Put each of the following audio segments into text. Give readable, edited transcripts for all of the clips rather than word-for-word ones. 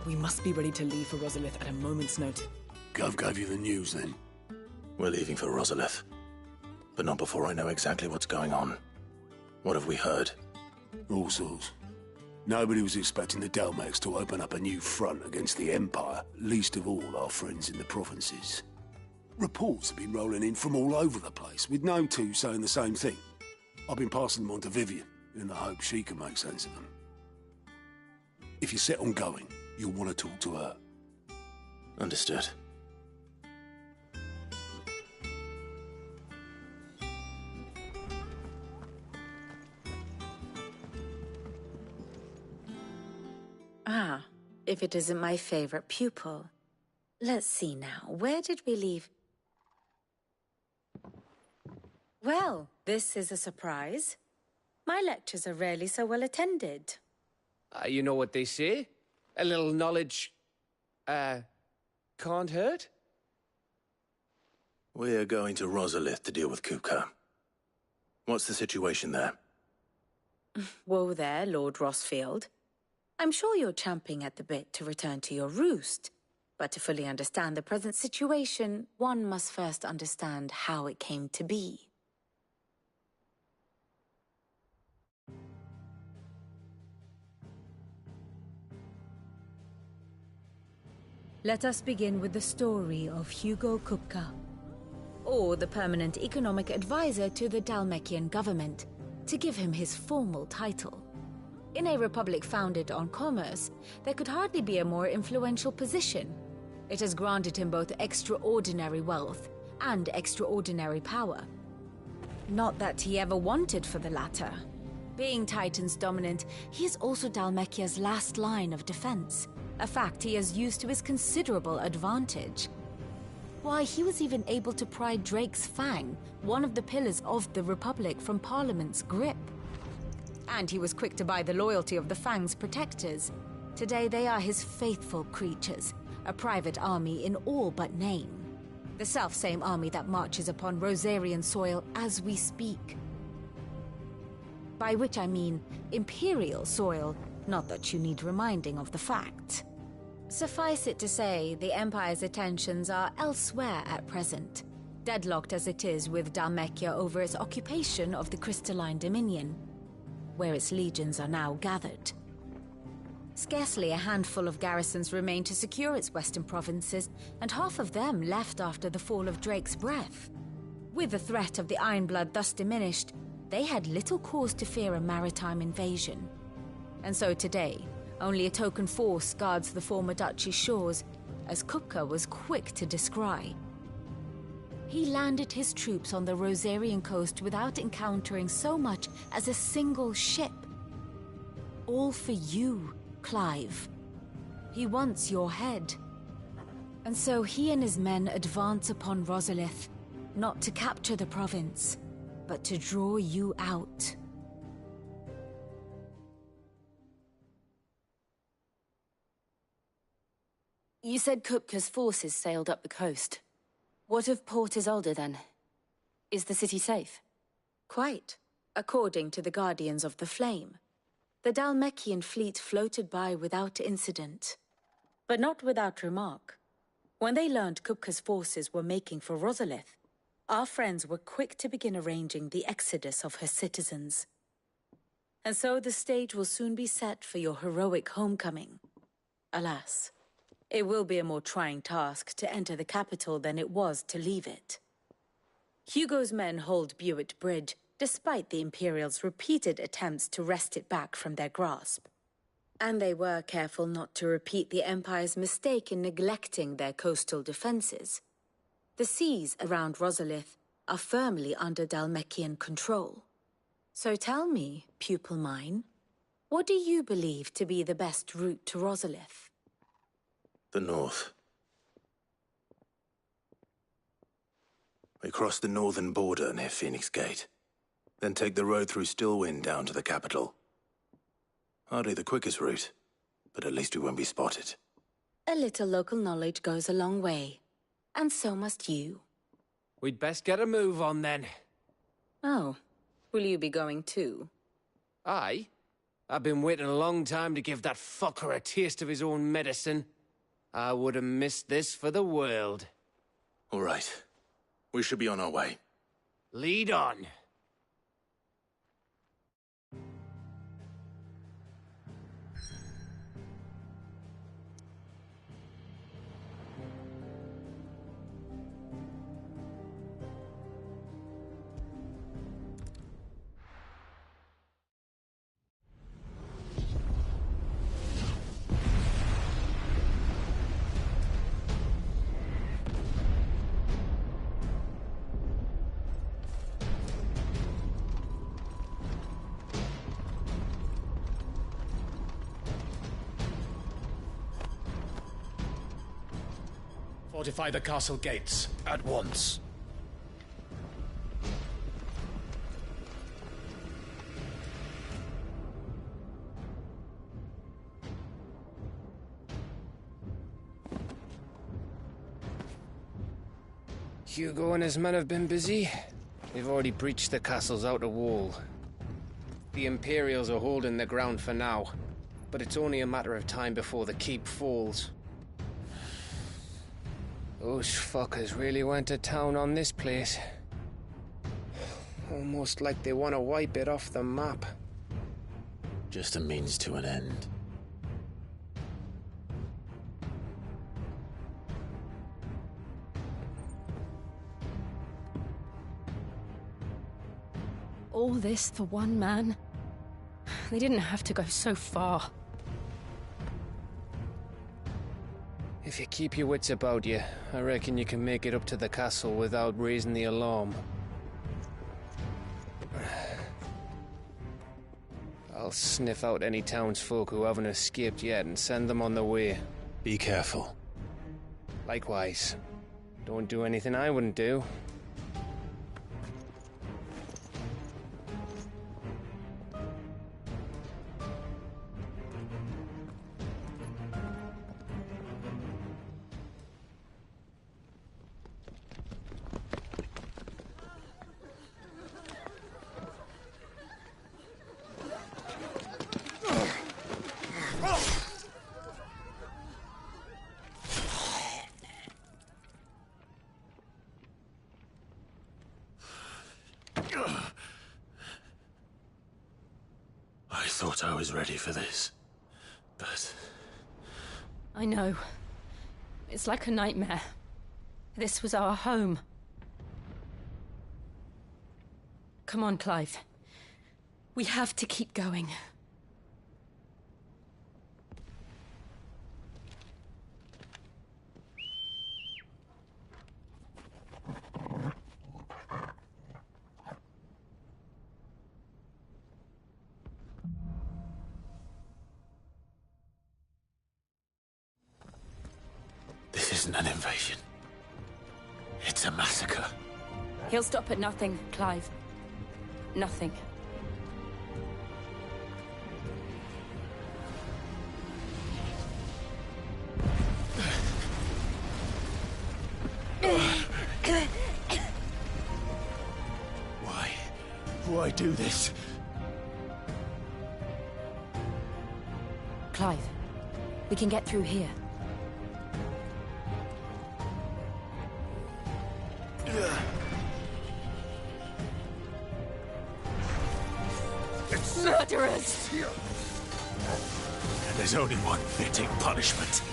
We must be ready to leave for Rosalith at a moment's notice. Gov gave you the news, then? We're leaving for Rosalith. But not before I know exactly what's going on. What have we heard? All sorts. Nobody was expecting the Dalmex to open up a new front against the Empire, least of all our friends in the provinces. Reports have been rolling in from all over the place, with no two saying the same thing. I've been passing them on to Vivian, in the hope she can make sense of them. If you're set on going, you'll want to talk to her. Understood. Ah, if it isn't my favorite pupil. Let's see now, where did we leave? Well, this is a surprise. My lectures are rarely so well attended. You know what they say? A little knowledge, can't hurt? We're going to Rosalith to deal with Kupka. What's the situation there? Whoa there, Lord Rossfield. I'm sure you're champing at the bit to return to your roost. But to fully understand the present situation, one must first understand how it came to be. Let us begin with the story of Hugo Kupka, Or the permanent economic advisor to the Dhalmekian government, to give him his formal title. In a republic founded on commerce, there could hardly be a more influential position. It has granted him both extraordinary wealth and extraordinary power. Not that he ever wanted for the latter. Being Titan's dominant, he is also Dhalmekia's last line of defense, a fact he has used to his considerable advantage. Why, he was even able to pry Drake's Fang, one of the pillars of the Republic, from Parliament's grip. And he was quick to buy the loyalty of the Fang's protectors. Today they are his faithful creatures, a private army in all but name. The self-same army that marches upon Rosarian soil as we speak. By which I mean Imperial soil, not that you need reminding of the fact. Suffice it to say, the Empire's attentions are elsewhere at present, deadlocked as it is with Dhalmekia over its occupation of the Crystalline Dominion, where its legions are now gathered. Scarcely a handful of garrisons remain to secure its western provinces, and half of them left after the fall of Drake's Breath. With the threat of the Ironblood thus diminished, they had little cause to fear a maritime invasion. And so today, only a token force guards the former duchy's shores, as Kupka was quick to descry. He landed his troops on the Rosarian coast without encountering so much as a single ship. All for you, Clive. He wants your head. And so he and his men advance upon Rosalith, not to capture the province, but to draw you out. You said Kupka's forces sailed up the coast. What of Port Isolde, then? Is the city safe? Quite, according to the Guardians of the Flame. The Dhalmekian fleet floated by without incident. But not without remark. When they learned Kupka's forces were making for Rosalith, our friends were quick to begin arranging the exodus of her citizens. And so the stage will soon be set for your heroic homecoming. Alas, it will be a more trying task to enter the capital than it was to leave it. Hugo's men hold Buet Bridge, despite the Imperials' repeated attempts to wrest it back from their grasp. And they were careful not to repeat the Empire's mistake in neglecting their coastal defenses. The seas around Rosalith are firmly under Dhalmekian control. So tell me, pupil mine, what do you believe to be the best route to Rosalith? The north. We cross the northern border near Phoenix Gate, then take the road through Stillwind down to the capital. Hardly the quickest route, but at least we won't be spotted. A little local knowledge goes a long way, and so must you. We'd best get a move on then. Oh, will you be going too? Aye. I've been waiting a long time to give that fucker a taste of his own medicine. I would have missed this for the world. All right. We should be on our way. Lead on. Fortify the castle gates, at once. Hugo and his men have been busy. They've already breached the castle's outer wall. The Imperials are holding the ground for now, but it's only a matter of time before the keep falls. Those fuckers really went to town on this place. Almost like they want to wipe it off the map. Just a means to an end. All this for one man? They didn't have to go so far. If you keep your wits about you, I reckon you can make it up to the castle without raising the alarm. I'll sniff out any townsfolk who haven't escaped yet and send them on their way. Be careful. Likewise. Don't do anything I wouldn't do. I thought I was ready for this, but... I know. It's like a nightmare. This was our home. Come on, Clive. We have to keep going. This isn't an invasion. It's a massacre. He'll stop at nothing, Clive. Nothing. Why do this? Clive, we can get through here. It's murderers! There's only one fitting punishment.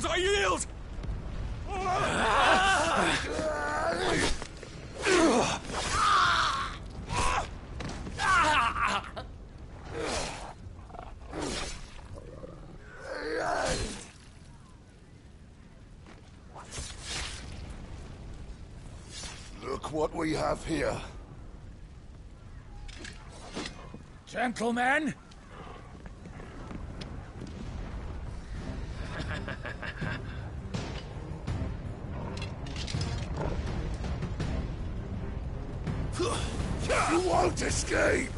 I yield! what we have here. Gentlemen! You won't escape!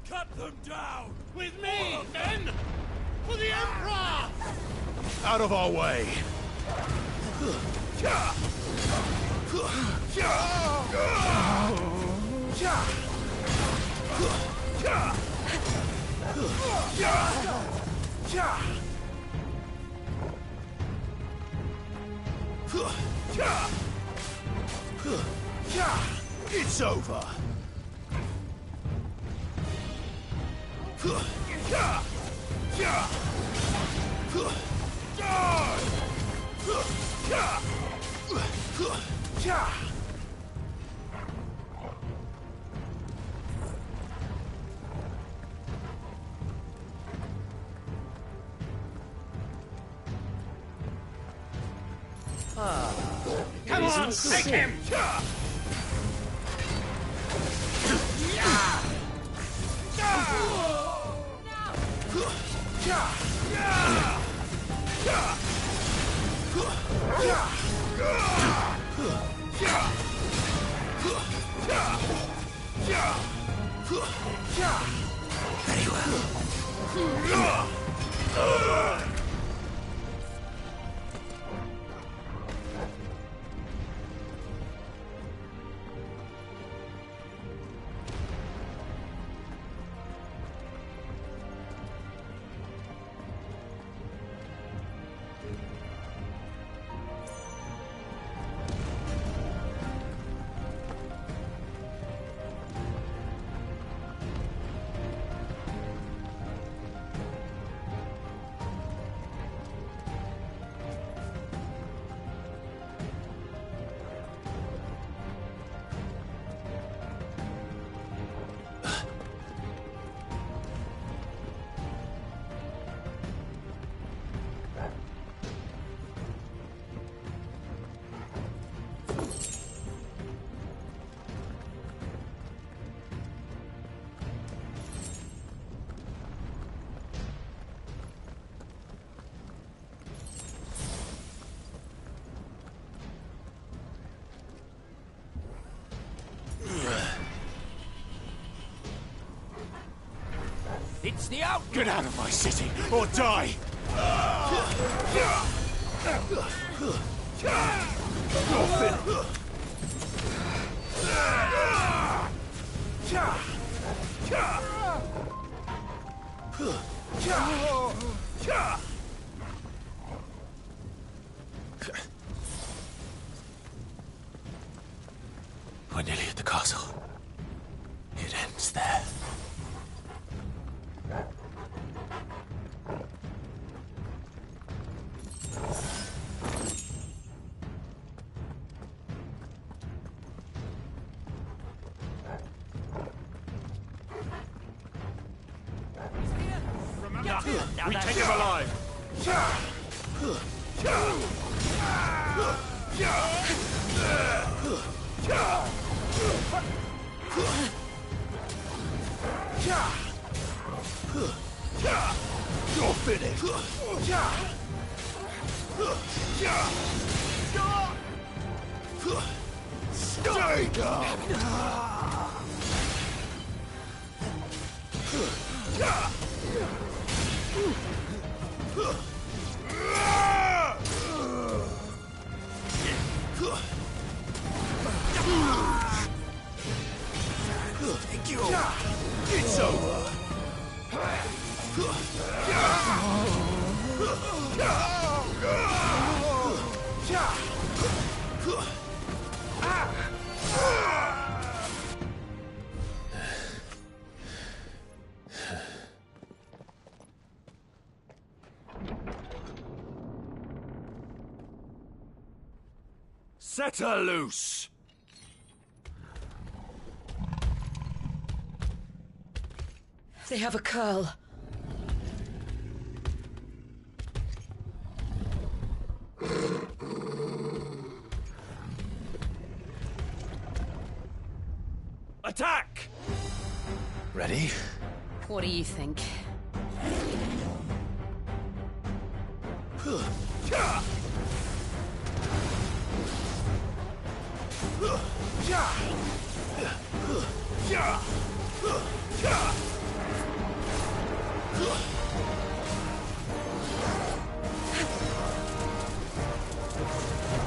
Cut them down! With me, men! For the Emperor! Out of our way! It's over! Come on, take him! Very well. It's the out! Get out of my city, or die! We're nearly at the castle. It ends there. We take him alive! You're finished! Stay down! Thank you! It's over! Set her loose! They have a curl. Attack! Ready? What do you think?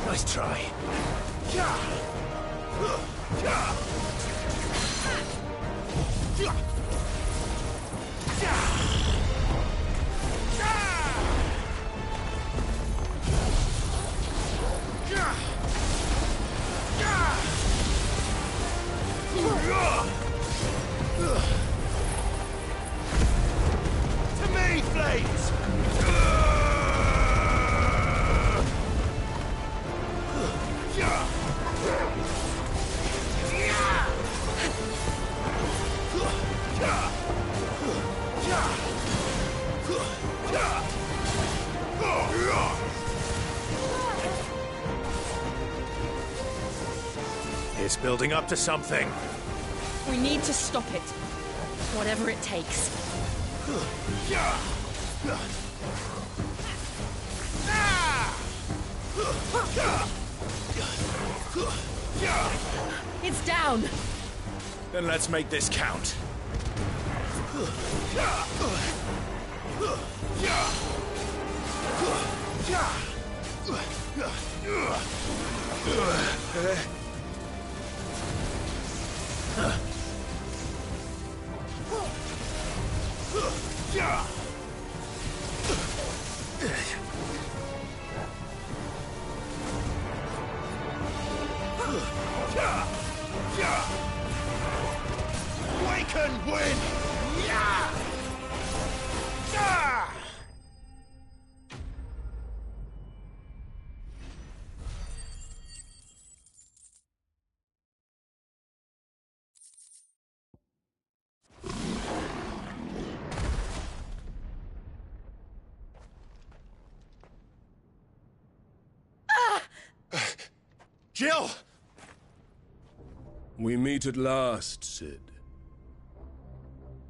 Nice try. To me, Flames! It's building up to something. We need to stop it. Whatever it takes. It's down! Then let's make this count. We can win! Jill! We meet at last, Cid.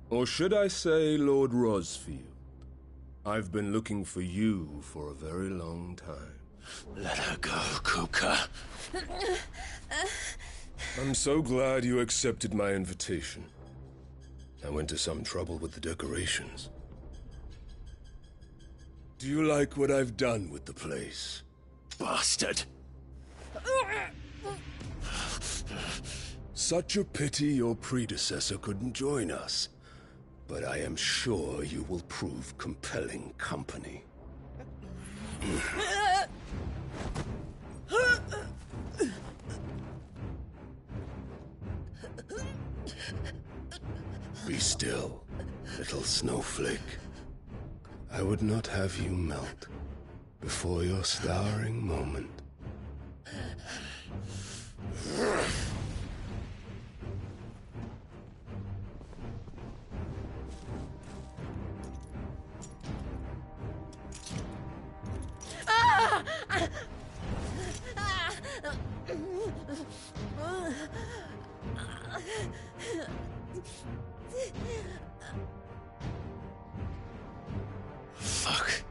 Or should I say, Lord Rosfield? I've been looking for you for a very long time. Let her go, Kupka. I'm so glad you accepted my invitation. I went to some trouble with the decorations. Do you like what I've done with the place? Bastard! Such a pity your predecessor couldn't join us. But I am sure you will prove compelling company. Be still, little snowflake. I would not have you melt before your starring moment. Fuck.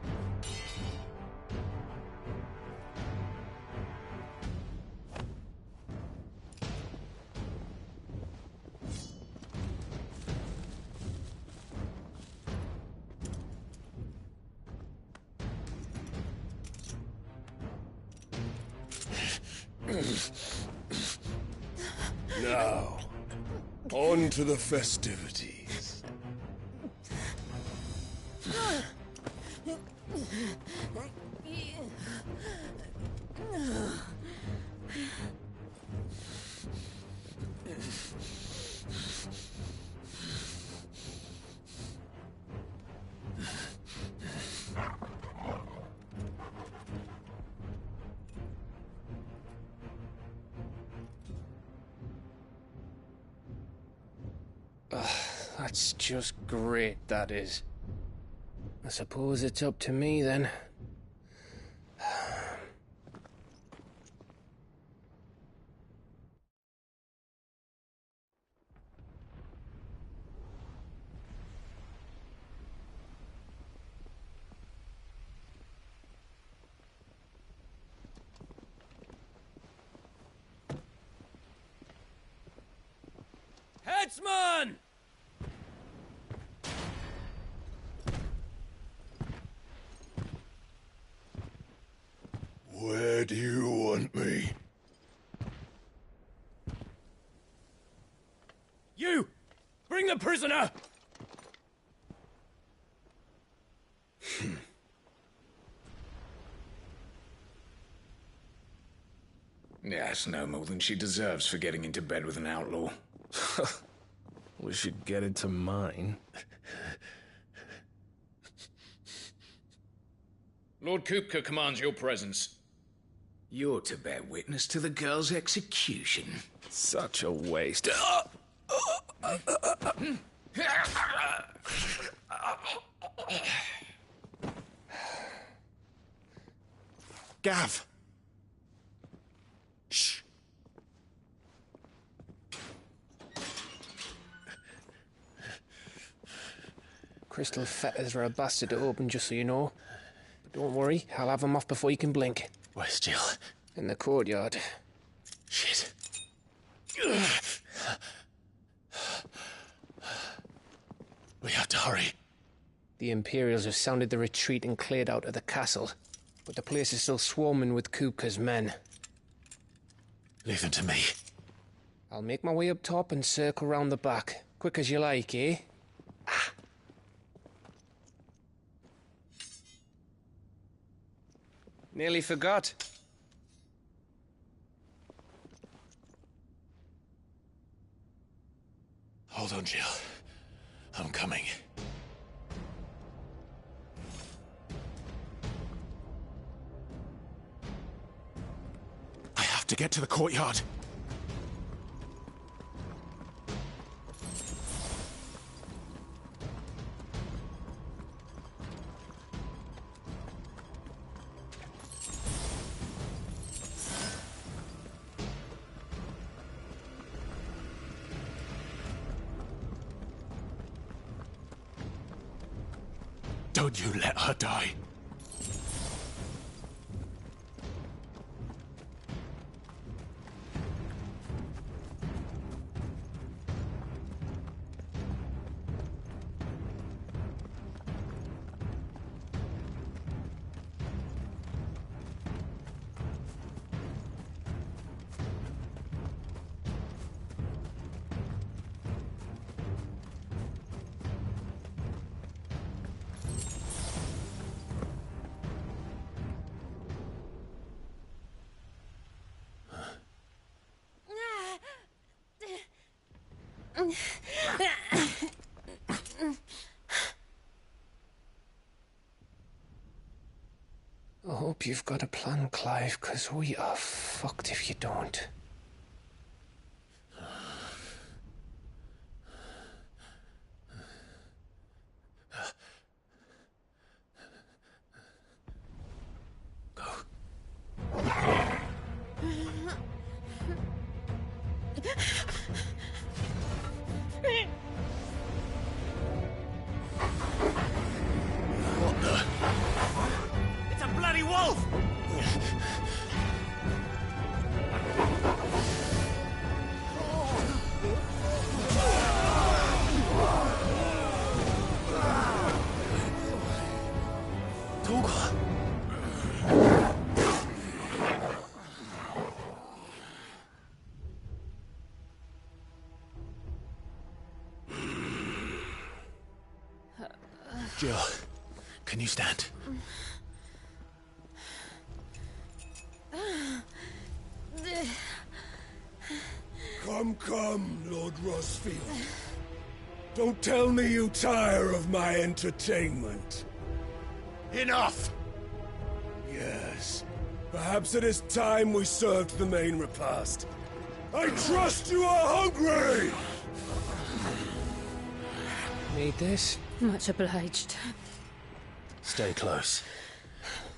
Now, on to the festivities. That's just great, that is. I suppose it's up to me, then. Headsman! Where do you want me? You! Bring the prisoner! Yes, no more than she deserves for getting into bed with an outlaw. We should get into mine. Lord Kupka commands your presence. You're to bear witness to the girl's execution. Such a waste. Gav! Shh! Crystal fetters are a bastard to open, just so you know. But don't worry, I'll have them off before you can blink. Where's Jill? In the courtyard. Shit. We have to hurry. The Imperials have sounded the retreat and cleared out of the castle. But the place is still swarming with Kupka's men. Leave them to me. I'll make my way up top and circle round the back. Quick as you like, eh? Ah. Nearly forgot. Hold on, Jill. I'm coming. I have to get to the courtyard. Don't you let her die. I hope you've got a plan, Clive, because we are fucked if you don't. Jill, can you stand? Come, Lord Rosfield. Don't tell me you tire of my entertainment. Enough! Yes. Perhaps it is time we served the main repast. I trust you are hungry! Need this? Much obliged. Stay close.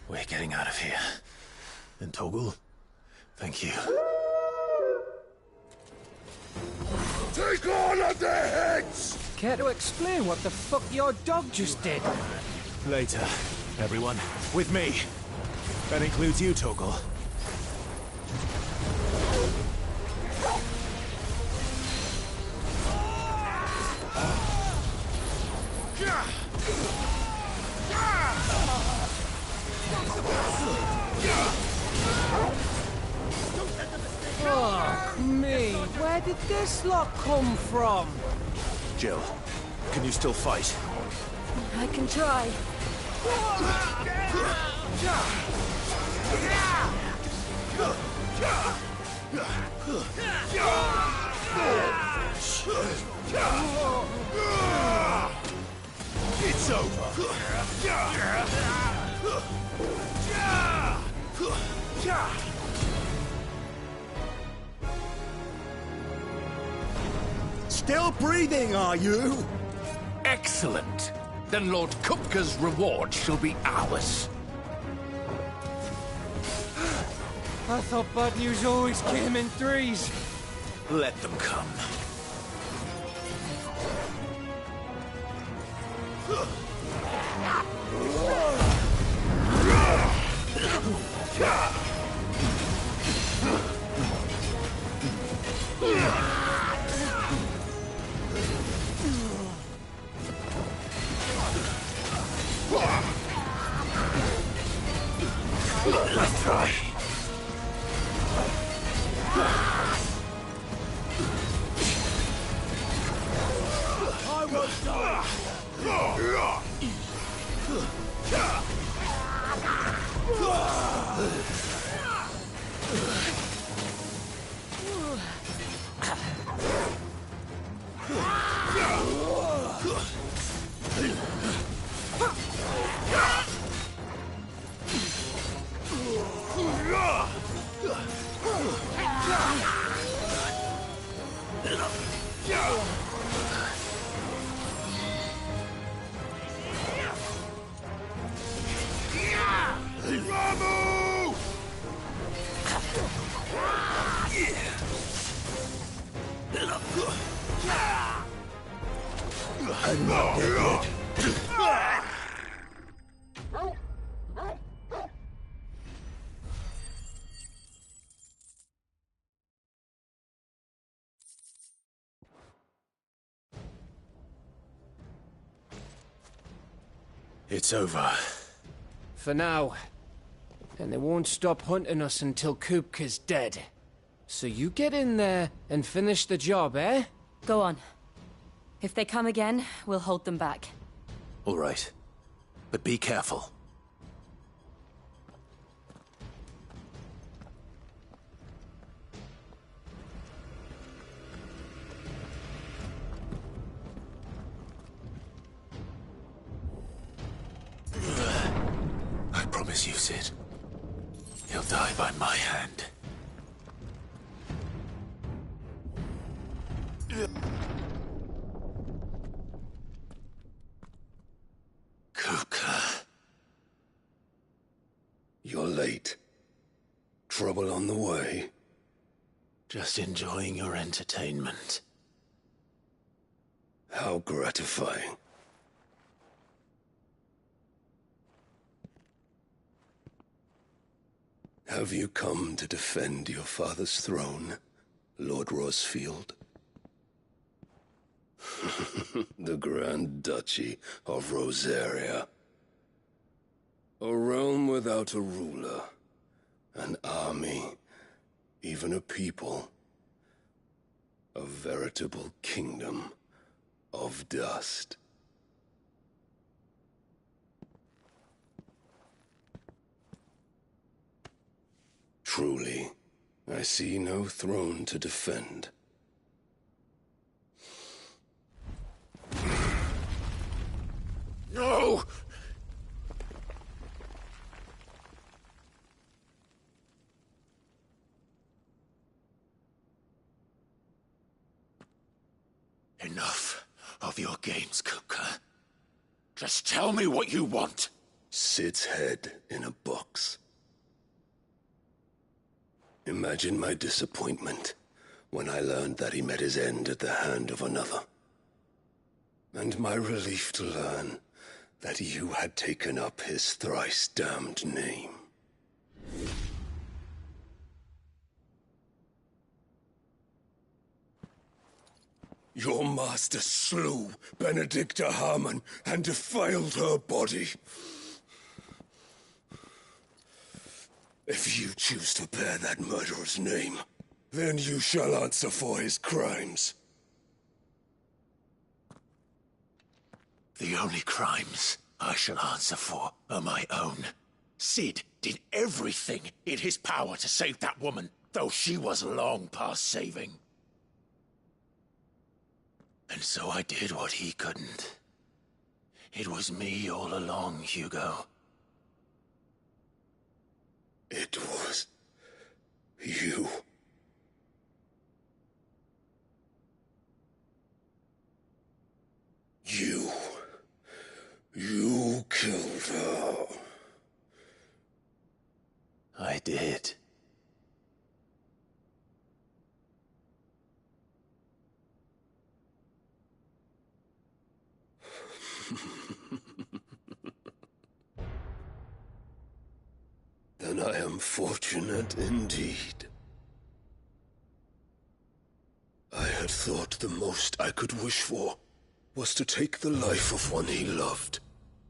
We're getting out of here. And Torgal, thank you. Take all of their heads! Care to explain what the fuck your dog just did? Later, everyone. With me. That includes you, Torgal. Fuck me, where did this lot come from? Jill, can you still fight? I can try. It's over. Still breathing, are you? Excellent. Then Lord Kupka's reward shall be ours. I thought bad news always came in threes. Let them come. Let's try. I won't die. Ramu! I'm not dead yet. It's over. For now. And they won't stop hunting us until Kupka's dead. So you get in there and finish the job, eh? Go on. If they come again, we'll hold them back. All right. But be careful. I promise you, Cid. He'll die by my hand. Kupka. You're late. Trouble on the way. Just enjoying your entertainment. How gratifying. Have you come to defend your father's throne, Lord Rosfield? The Grand Duchy of Rosaria. A realm without a ruler, an army, even a people. A veritable kingdom of dust. Truly, I see no throne to defend. No! Enough of your games, Kupka. Just tell me what you want. Sid's head in a box. Imagine my disappointment when I learned that he met his end at the hand of another. And my relief to learn that you had taken up his thrice-damned name. Your master slew Benedicta Harmon and defiled her body. If you choose to bear that murderer's name, then you shall answer for his crimes. The only crimes I shall answer for are my own. Sid did everything in his power to save that woman, though she was long past saving. And so I did what he couldn't. It was me all along, Hugo. It was you. You killed her. I did. Then I am fortunate indeed. I had thought the most I could wish for was to take the life of one he loved,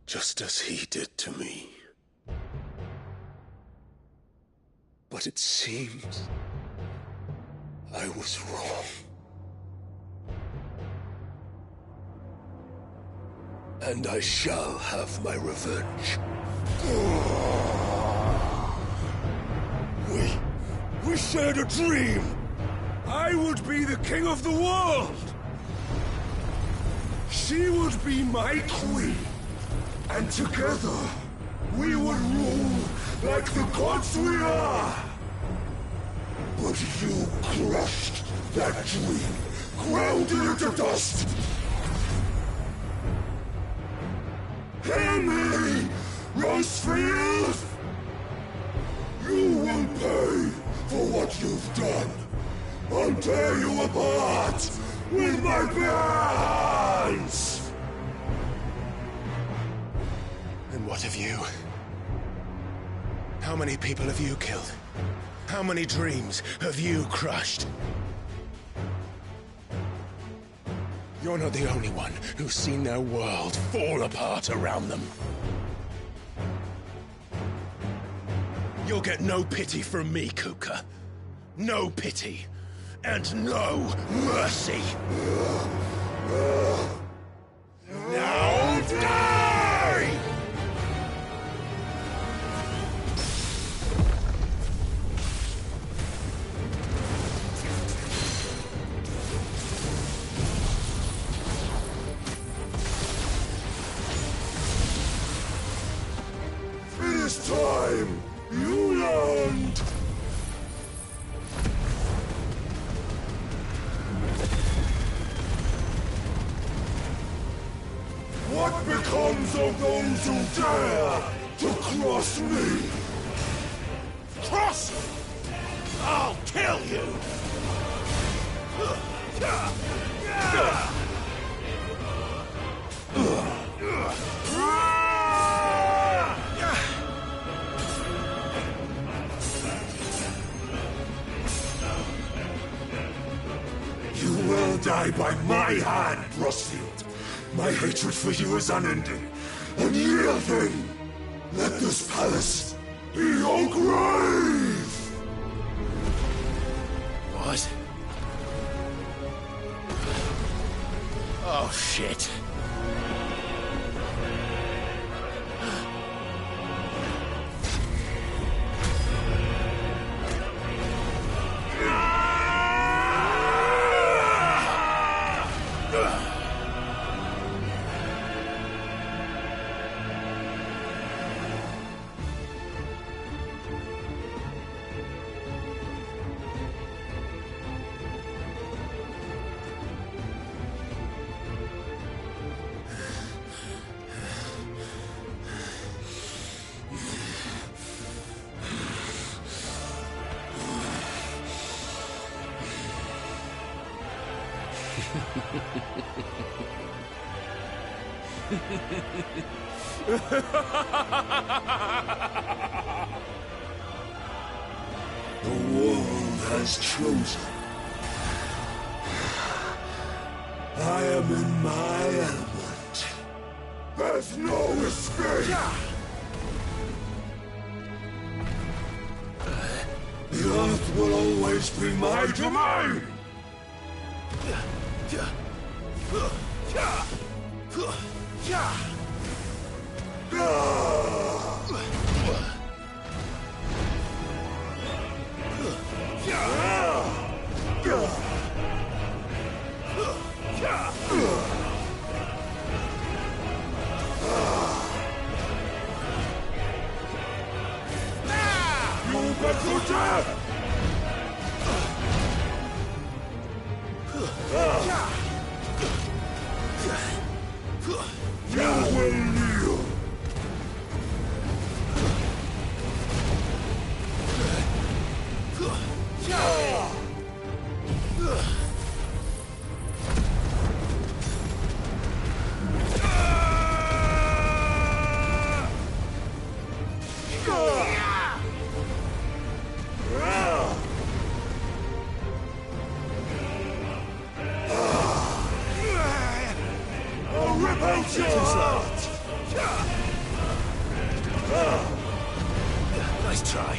just as he did to me. But it seems I was wrong. And I shall have my revenge. We shared a dream! I would be the king of the world! She would be my queen! And together, we would rule like the gods we are! But you crushed that dream, ground it into dust! Hear me, Rosefield! You will pay for what you've done. I'll tear you apart with my bare hands! And what of you? How many people have you killed? How many dreams have you crushed? You're not the only one who's seen their world fall apart around them. You'll get no pity from me, Kupka. No pity. And no mercy. Now die! It is time you learned! What becomes of those who dare to cross me? Cross! I'll kill you! You will die by my hand, Rosefield. My hatred for you is unending, unyielding. Let this palace be your grave! What? Oh, shit. The world has chosen. I am in my element. There's no escape! The Earth will always be my domain! You better death! You will kneel! I'll rip out your heart! Nice try.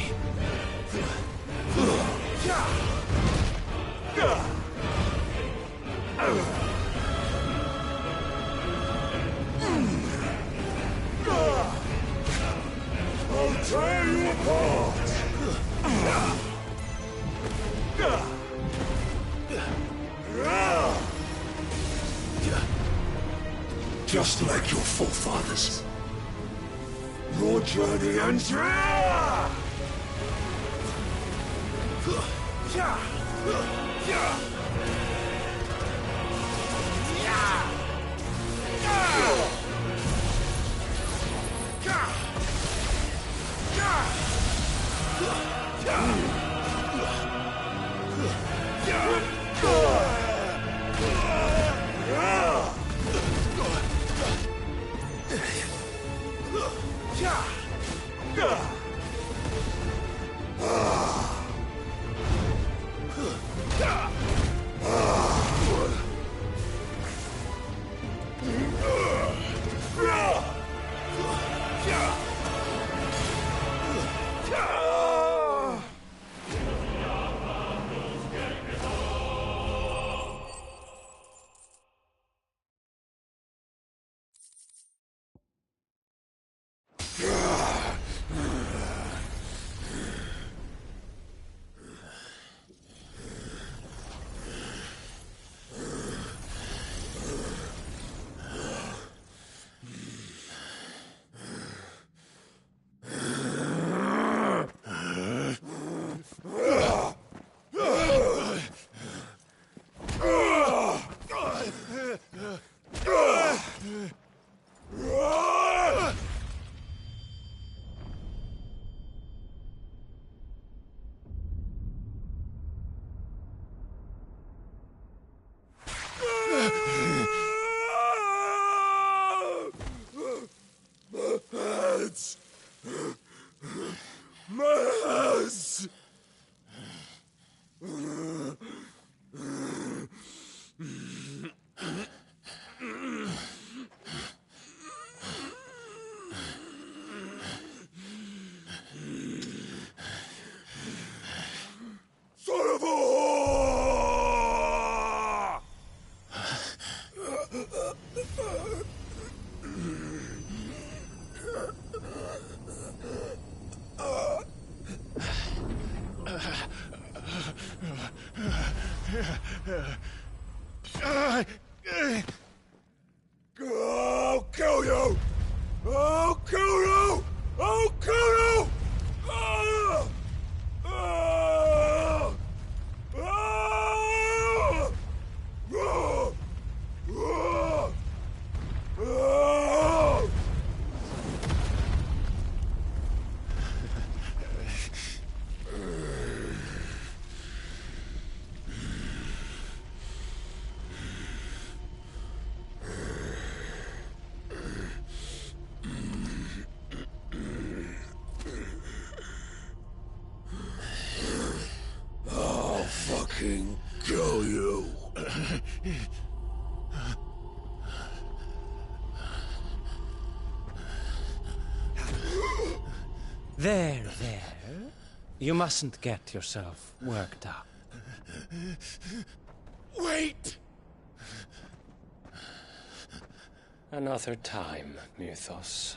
I'll tear you apart! Just like your forefathers. Your journey ends here! Maz! Son of a whore! I'll kill you! I'll kill you! I'll kill you! Ah! Ah! Ah! Ah! Ah! Ah! fucking kill you. There. You mustn't get yourself worked up. Wait! Another time, Mythos.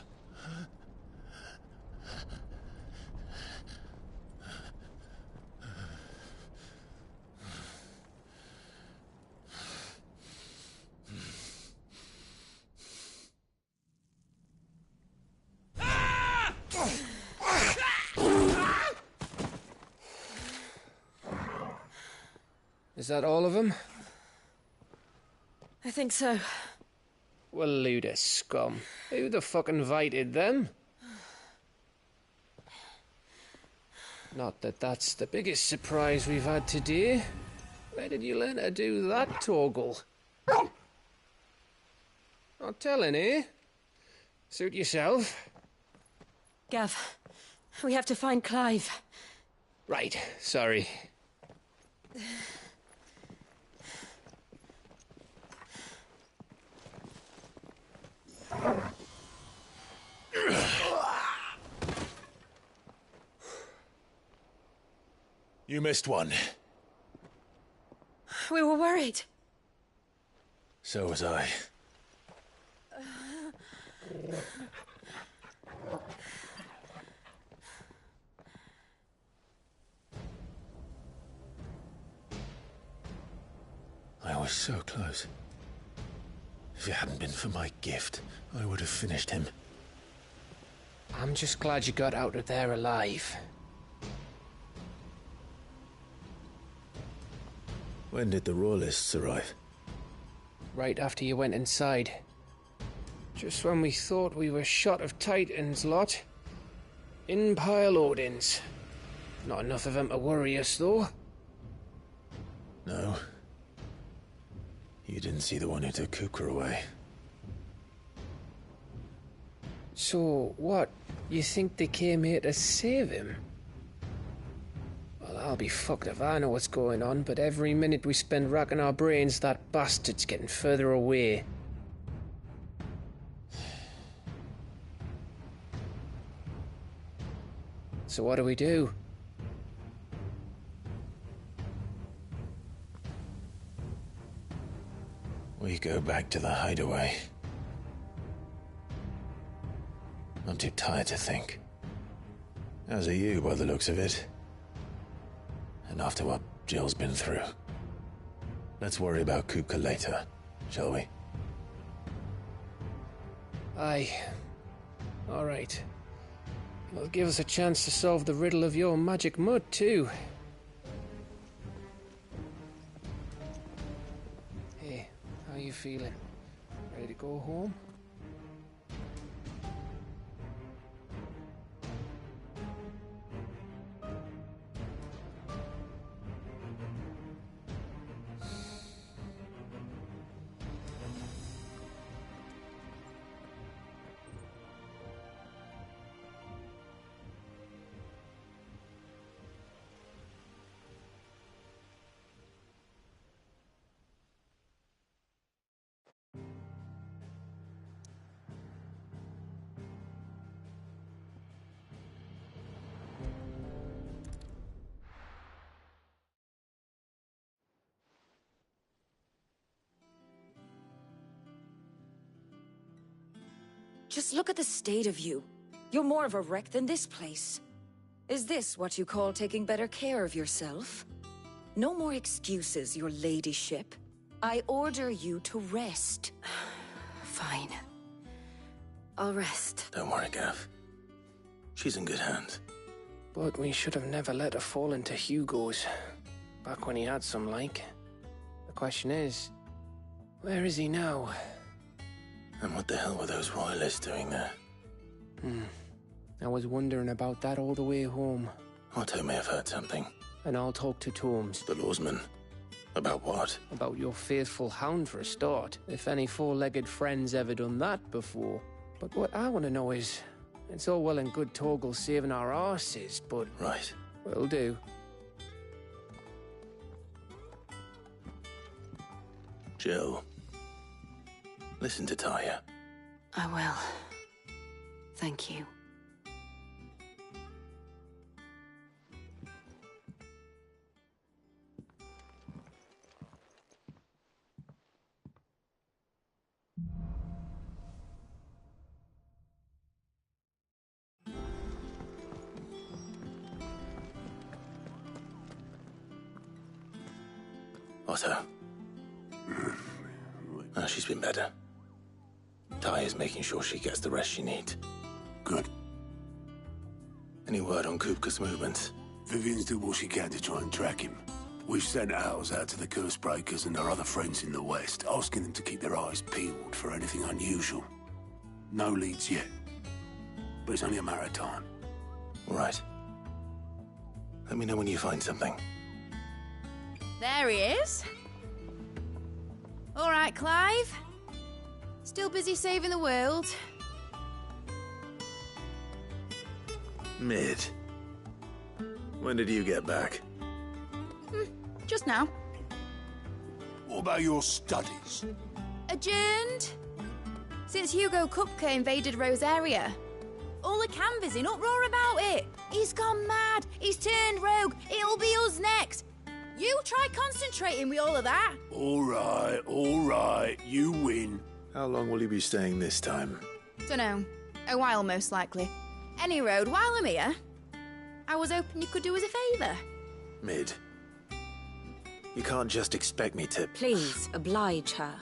Is that all of them? I think so. Well, Luda scum. Who the fuck invited them? Not that that's the biggest surprise we've had today. Where did you learn to do that, Torgal? Not telling, eh? Suit yourself. Gav, we have to find Clive. Right, sorry. You missed one. We were worried. So was I. I was so close. If it hadn't been for my gift, I would have finished him. I'm just glad you got out of there alive. When did the Royalists arrive? Right after you went inside. Just when we thought we were shot of Titans, lot. In pile Odins. Not enough of them to worry us, though. No. You didn't see the one who took Kupka away. So, what? You think they came here to save him? Well, I'll be fucked if I know what's going on, but every minute we spend racking our brains, that bastard's getting further away. So what do we do? We go back to the hideaway. I'm too tired to think. As are you, by the looks of it. And after what Jill's been through. Let's worry about Kupka later, shall we? Aye. All right. It'll give us a chance to solve the riddle of your magic mud, too. Hey, how you feeling? Ready to go home? Just look at the state of you. You're more of a wreck than this place. Is this what you call taking better care of yourself? No more excuses, your ladyship. I order you to rest. Fine. I'll rest. Don't worry, Gav. She's in good hands. But we should have never let her fall into Hugo's. Back when he had some like. The question is, where is he now? And what the hell were those Royalists doing there? I was wondering about that all the way home. Otto may have heard something. And I'll talk to Torms. The Lawsman? About what? About your faithful hound for a start. If any four-legged friend's ever done that before. But what I want to know is, it's all well and good Torgal saving our arses, but... Right. Will do. Jill, listen to Taya. I will. Thank you. Otto. She's been better. Taya's making sure she gets the rest she needs. Good. Any word on Kupka's movements? Vivian's doing what she can to try and track him. We've sent ours out to the Cursebreakers and our other friends in the West, asking them to keep their eyes peeled for anything unusual. No leads yet. But it's only a matter of time. Right. Let me know when you find something. There he is. All right, Clive. Still busy saving the world. Mid. When did you get back? Just now. What about your studies? Adjourned. Since Hugo Kupka invaded Rosaria. All the canvas in uproar about it. He's gone mad. He's turned rogue. It'll be us next. You try concentrating with all of that. All right. You win. How long will you be staying this time? Dunno. A while, most likely. Any road, while I'm here, I was hoping you could do us a favour. Mid. You can't just expect me to... Please, oblige her.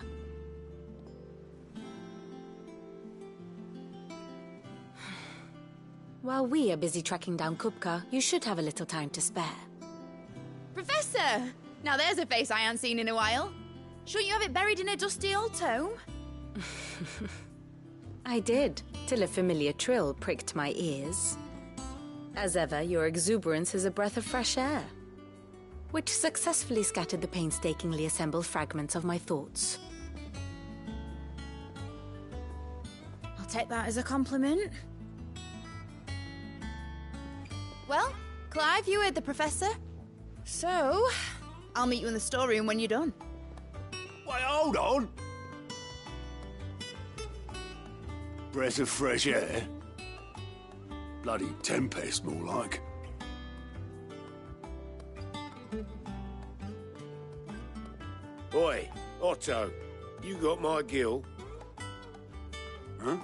While we are busy tracking down Kupka, you should have a little time to spare. Professor! Now there's a face I haven't seen in a while. Shouldn't you have it buried in a dusty old tome? I did, till a familiar trill pricked my ears. As ever, your exuberance is a breath of fresh air, which successfully scattered the painstakingly assembled fragments of my thoughts. I'll take that as a compliment. Well, Clive, you heard the Professor. So, I'll meet you in the storeroom when you're done. Wait, hold on! Breath of fresh air? Bloody tempest, more like. Oi, Otto, you got my gill? Huh?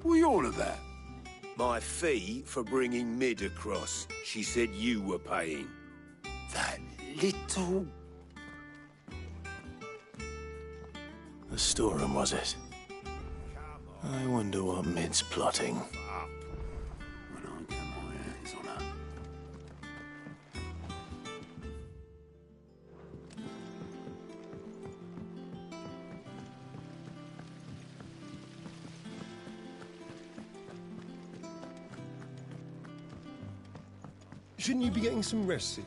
What are you on about? My fee for bringing Mid across. She said you were paying. That little... The storeroom, was it? I wonder what Mid's plotting. When I get my hands on her. Shouldn't you be getting some rest?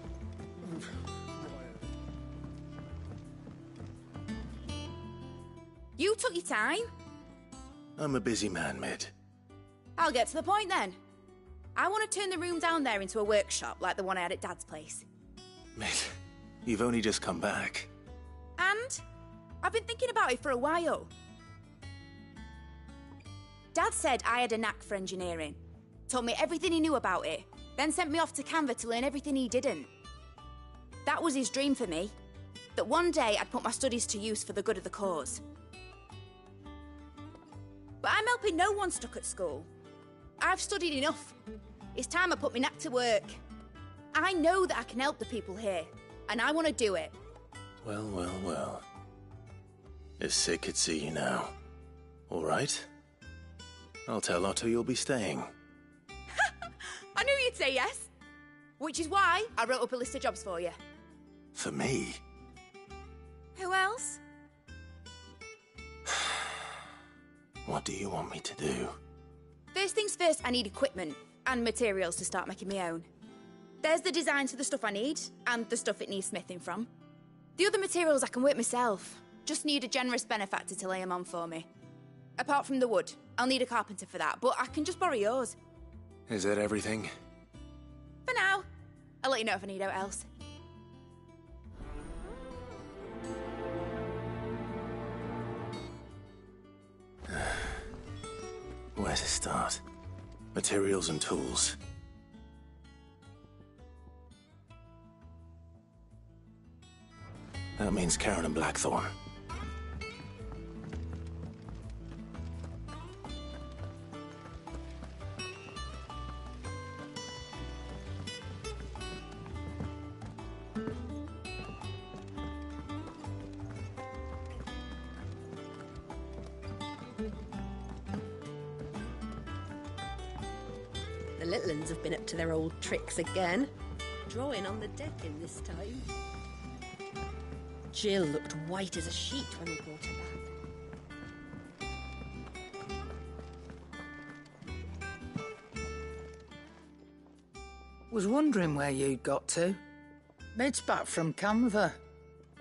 You took your time. I'm a busy man, Mid. I'll get to the point then. I want to turn the room down there into a workshop like the one I had at Dad's place. Mid, you've only just come back. And I've been thinking about it for a while. Dad said I had a knack for engineering. Told me everything he knew about it. Then sent me off to Canva to learn everything he didn't. That was his dream for me. That one day I'd put my studies to use for the good of the cause. But I'm helping no one stuck at school. I've studied enough. It's time I put my knack to work. I know that I can help the people here, and I want to do it. Well. If Sid could see you now. All right. I'll tell Otto you'll be staying. I knew you'd say yes. Which is why I wrote up a list of jobs for you. For me? Who else? What do you want me to do? First things first, I need equipment and materials to start making my own. There's the designs for the stuff I need, and the stuff it needs smithing from. The other materials I can work myself. Just need a generous benefactor to lay them on for me. Apart from the wood, I'll need a carpenter for that, but I can just borrow yours. Is that everything? For now. I'll let you know if I need out else. Where to start? Materials and tools. That means Karen and Blackthorn. The little uns have been up to their old tricks again. Drawing on the decking this time. Jill looked white as a sheet when they brought her back. Was wondering where you'd got to. Mid's back from Canva.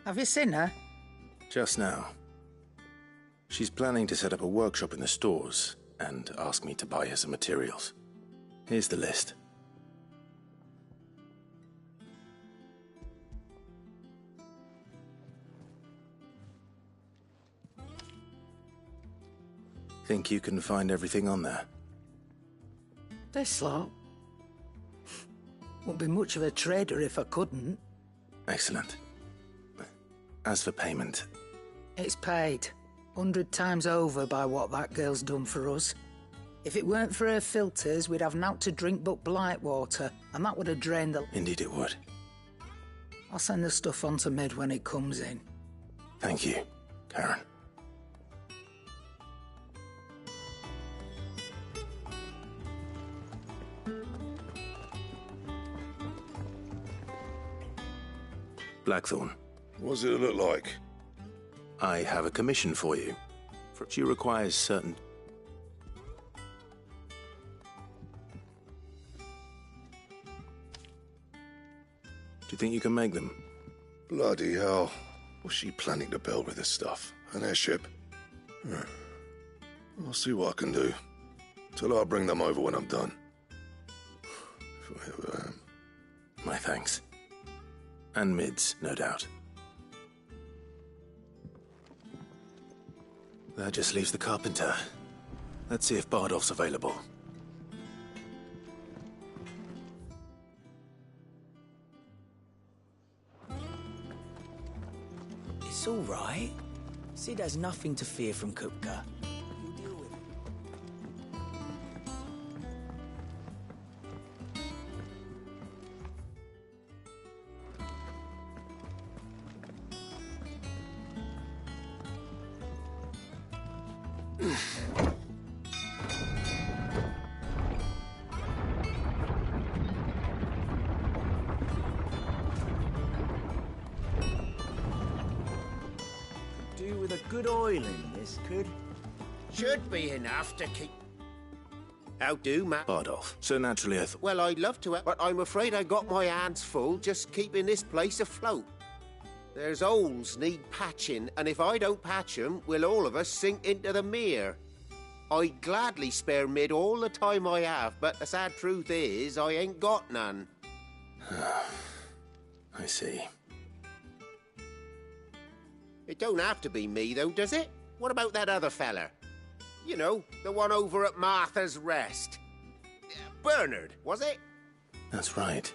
Have you seen her? Just now. She's planning to set up a workshop in the stores and ask me to buy her some materials. Here's the list. Think you can find everything on there? This lot? Wouldn't be much of a trader if I couldn't. Excellent. As for payment... It's paid. 100 times over by what that girl's done for us. If it weren't for her filters, we'd have naught to drink but blight water, and that would have drained the... Indeed it would. I'll send the stuff on to Mid when it comes in. Thank you, Karen. Blackthorn. What's it look like? I have a commission for you. She requires certain... Do you think you can make them? Bloody hell. What's she planning to build with this stuff? An airship? I'll see what I can do. Till I bring them over when I'm done. If I ever am. My thanks. And Mid's, no doubt. That just leaves the carpenter. Let's see if Bardolph's available. It's all right. Sid has nothing to fear from Kupka. He'll deal with it. With a good oil in this, could? Should be enough to keep... How do, Matt? Bardolph. So naturally I thought... Well, I'd love to, but I'm afraid I got my hands full just keeping this place afloat. There's holes need patching, and if I don't patch them, we'll all of us sink into the mere. I'd gladly spare Mid all the time I have, but the sad truth is, I ain't got none. I see. It don't have to be me, though, does it? What about that other fella? You know, the one over at Martha's Rest. Bernard, was it? That's right.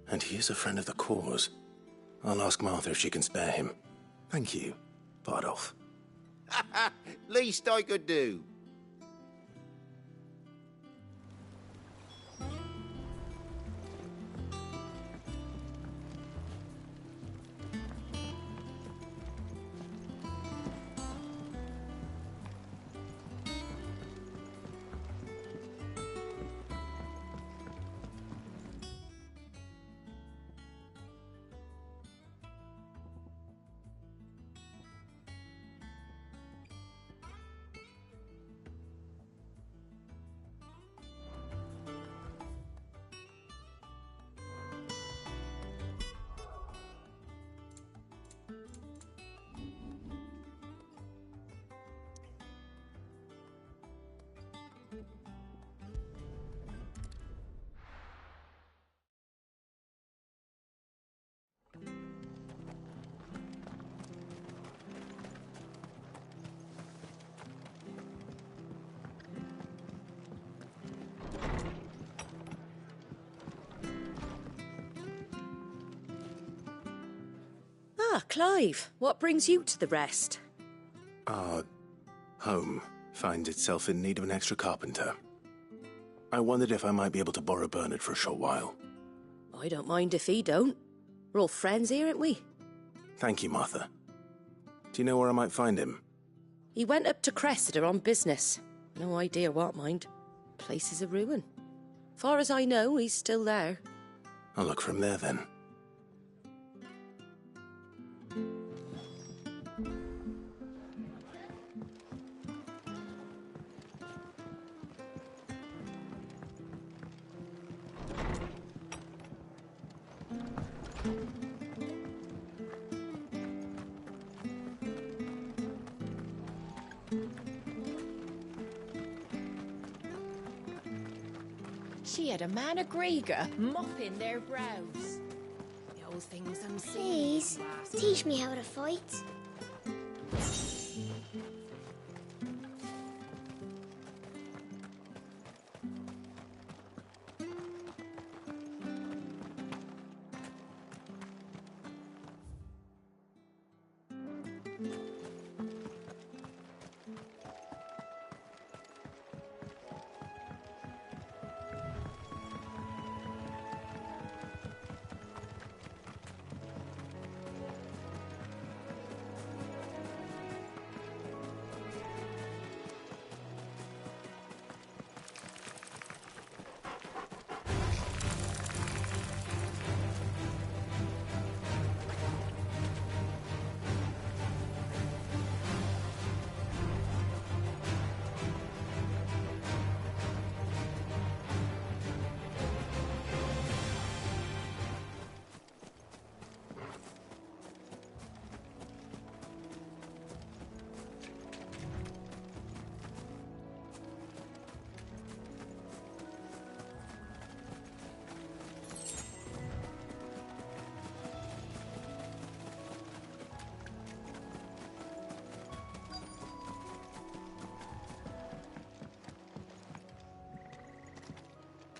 And he is a friend of the cause. I'll ask Martha if she can spare him. Thank you, Bardolph. Least I could do. Ah, Clive. What brings you to the rest? Our home finds itself in need of an extra carpenter. I wondered if I might be able to borrow Bernard for a short while. I don't mind if he don't. We're all friends here, aren't we? Thank you, Martha. Do you know where I might find him? He went up to Cressida on business. No idea what, mind. Place is a ruin. Far as I know, he's still there. I'll look for him there, then. She had a man of Grieger mopping their brows. The old things I'm seeing. Please, teach me how to fight.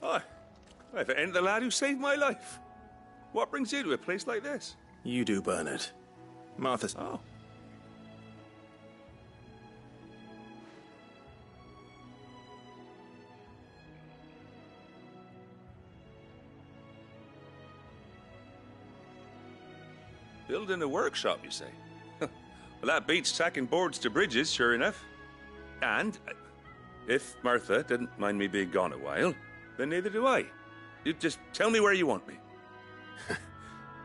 Hi. If it ain't the lad who saved my life. What brings you to a place like this? You do, Bernard. Martha's... Oh. Building a workshop, you say? Well, that beats tacking boards to bridges, sure enough. And if Martha didn't mind me being gone a while, then neither do I. You just tell me where you want me.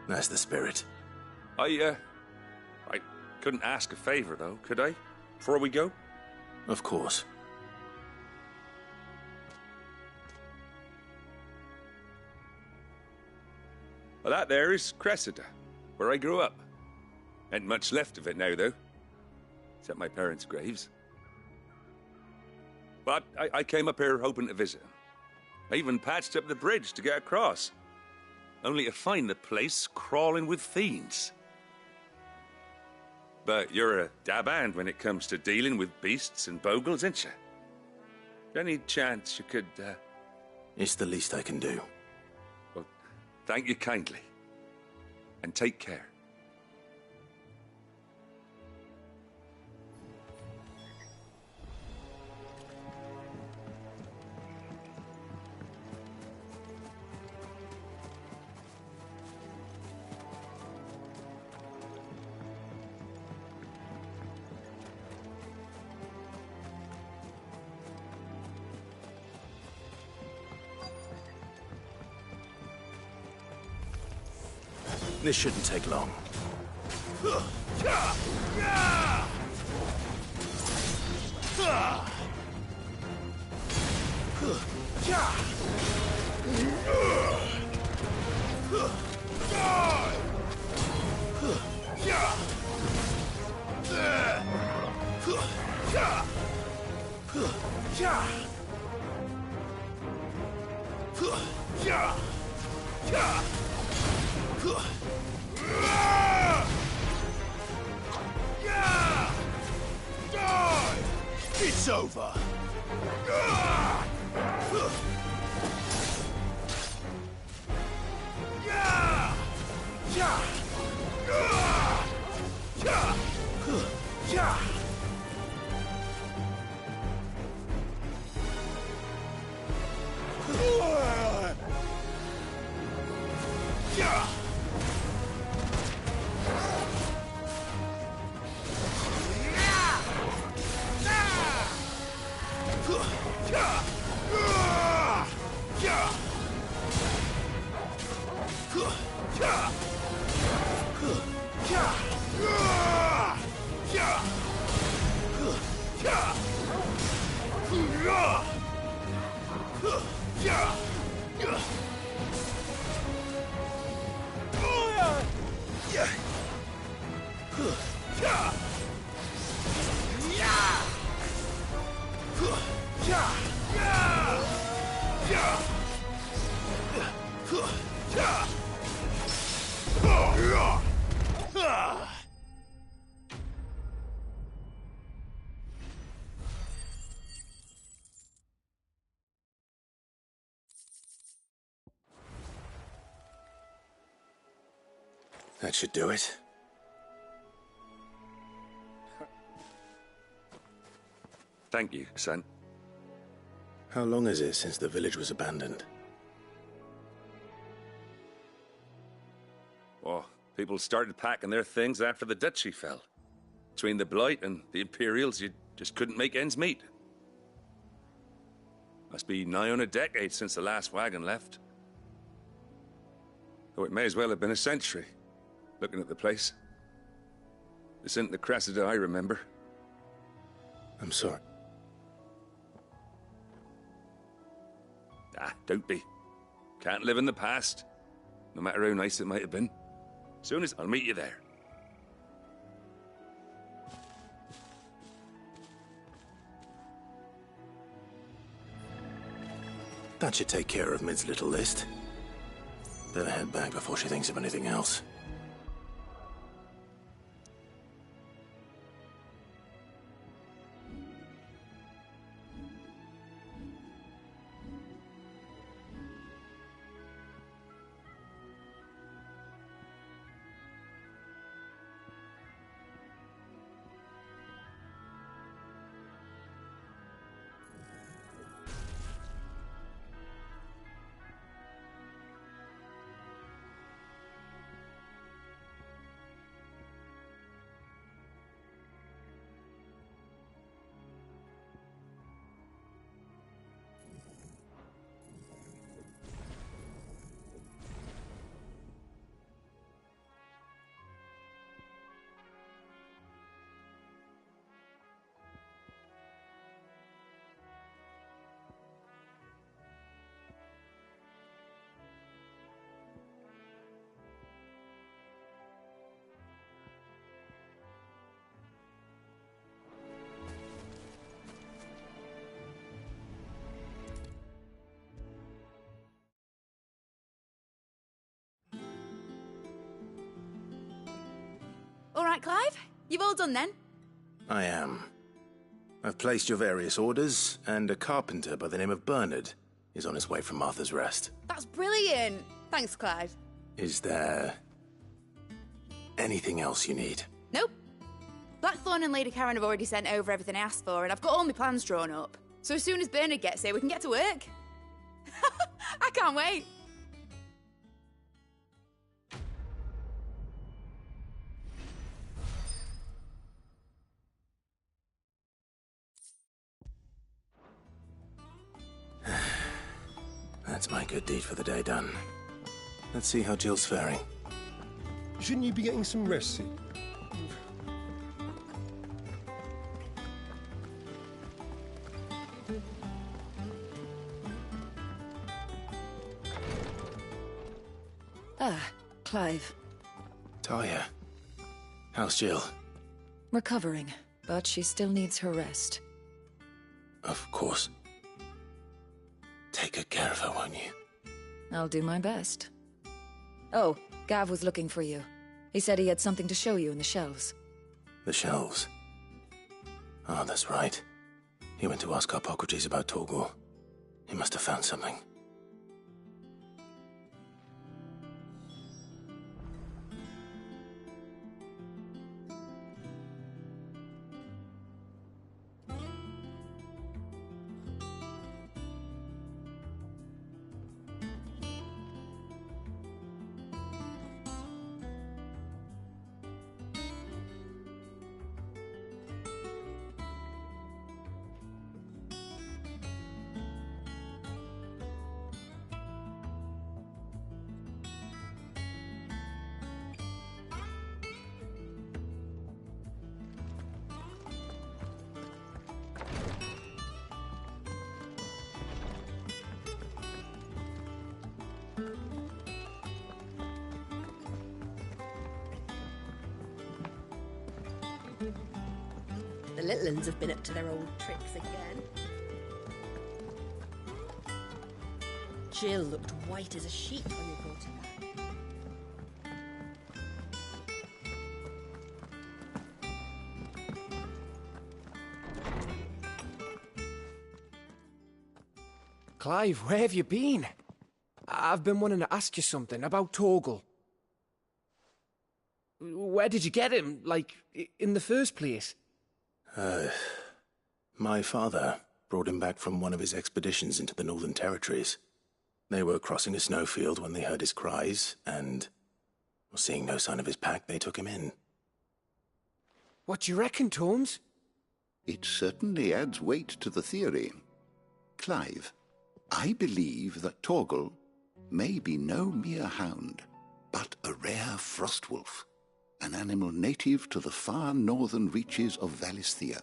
That's the spirit. I couldn't ask a favor, though, could I? Before we go? Of course. Well, that there is Cressida, where I grew up. Ain't much left of it now, though. Except my parents' graves. But I came up here hoping to visit. I even patched up the bridge to get across. Only to find the place crawling with fiends. But you're a dab hand when it comes to dealing with beasts and bogles, ain't you? Any chance you could, It's the least I can do. Well, thank you kindly. And take care. This shouldn't take long. It's over. That should do it. Thank you, son. How long is it since the village was abandoned? Oh, people started packing their things after the duchy fell. Between the Blight and the Imperials, you just couldn't make ends meet. Must be nigh on a decade since the last wagon left. Though it may as well have been a century, looking at the place. This isn't the Cressida I remember. I'm sorry. Ah, don't be. Can't live in the past, no matter how nice it might have been. Soon as I'll meet you there. That should take care of Mid's little list. Better head back before she thinks of anything else. All right, Clive. You've all done then? I am. I've placed your various orders, and a carpenter by the name of Bernard is on his way from Martha's Rest. That's brilliant. Thanks, Clive. Is there anything else you need? Nope. Blackthorn and Lady Karen have already sent over everything I asked for, and I've got all my plans drawn up. So as soon as Bernard gets here, we can get to work. I can't wait. That's my good deed for the day done. Let's see how Jill's faring. Shouldn't you be getting some rest, Sid? Ah, Clive. Talia, how's Jill? Recovering, but she still needs her rest. Of course. Take good care of her, won't you? I'll do my best. Oh, Gav was looking for you. He said he had something to show you in the shelves. The shelves? Ah, that's right. He went to ask Harpocrates about Torgor. He must have found something. the little uns have been up to their old tricks again. Jill looked white as a sheet when we brought her back. Clive, where have you been? I've been wanting to ask you something about Torgal. Where did you get him, like, in the first place? My father brought him back from one of his expeditions into the Northern Territories. They were crossing a snowfield when they heard his cries, and, seeing no sign of his pack, they took him in. What do you reckon, Torms? It certainly adds weight to the theory. Clive, I believe that Torgal may be no mere hound, but a rare frostwolf, an animal native to the far northern reaches of Valisthea.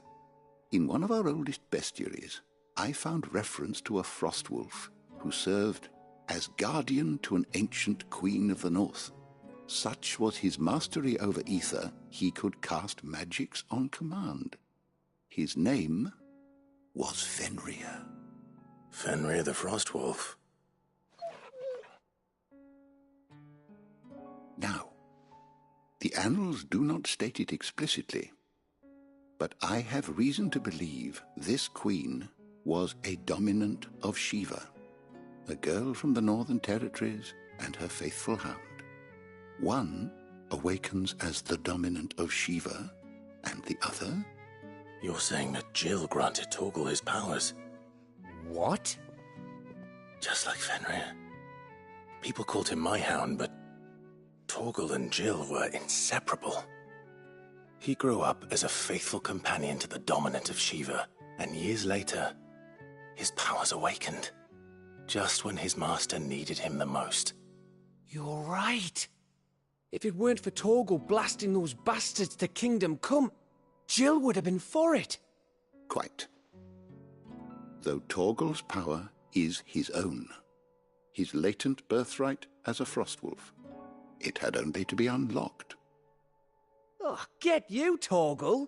In one of our oldest bestiaries, I found reference to a frostwolf who served as guardian to an ancient queen of the north. Such was his mastery over ether, he could cast magics on command. His name was Fenrir. Fenrir the Frostwolf. Now, the annals do not state it explicitly, but I have reason to believe this queen was a dominant of Shiva, a girl from the Northern Territories and her faithful hound. One awakens as the dominant of Shiva, and the other? You're saying that Jill granted Torgal his powers? What? Just like Fenrir. People called him my hound, but Torgal and Jill were inseparable. He grew up as a faithful companion to the dominant of Shiva, and years later, his powers awakened, just when his master needed him the most. You're right. If it weren't for Torgal blasting those bastards to Kingdom Come, Jill would have been for it. Quite. Though Torgal's power is his own, his latent birthright as a Frostwolf, it had only to be unlocked. Oh, get you, Torgal!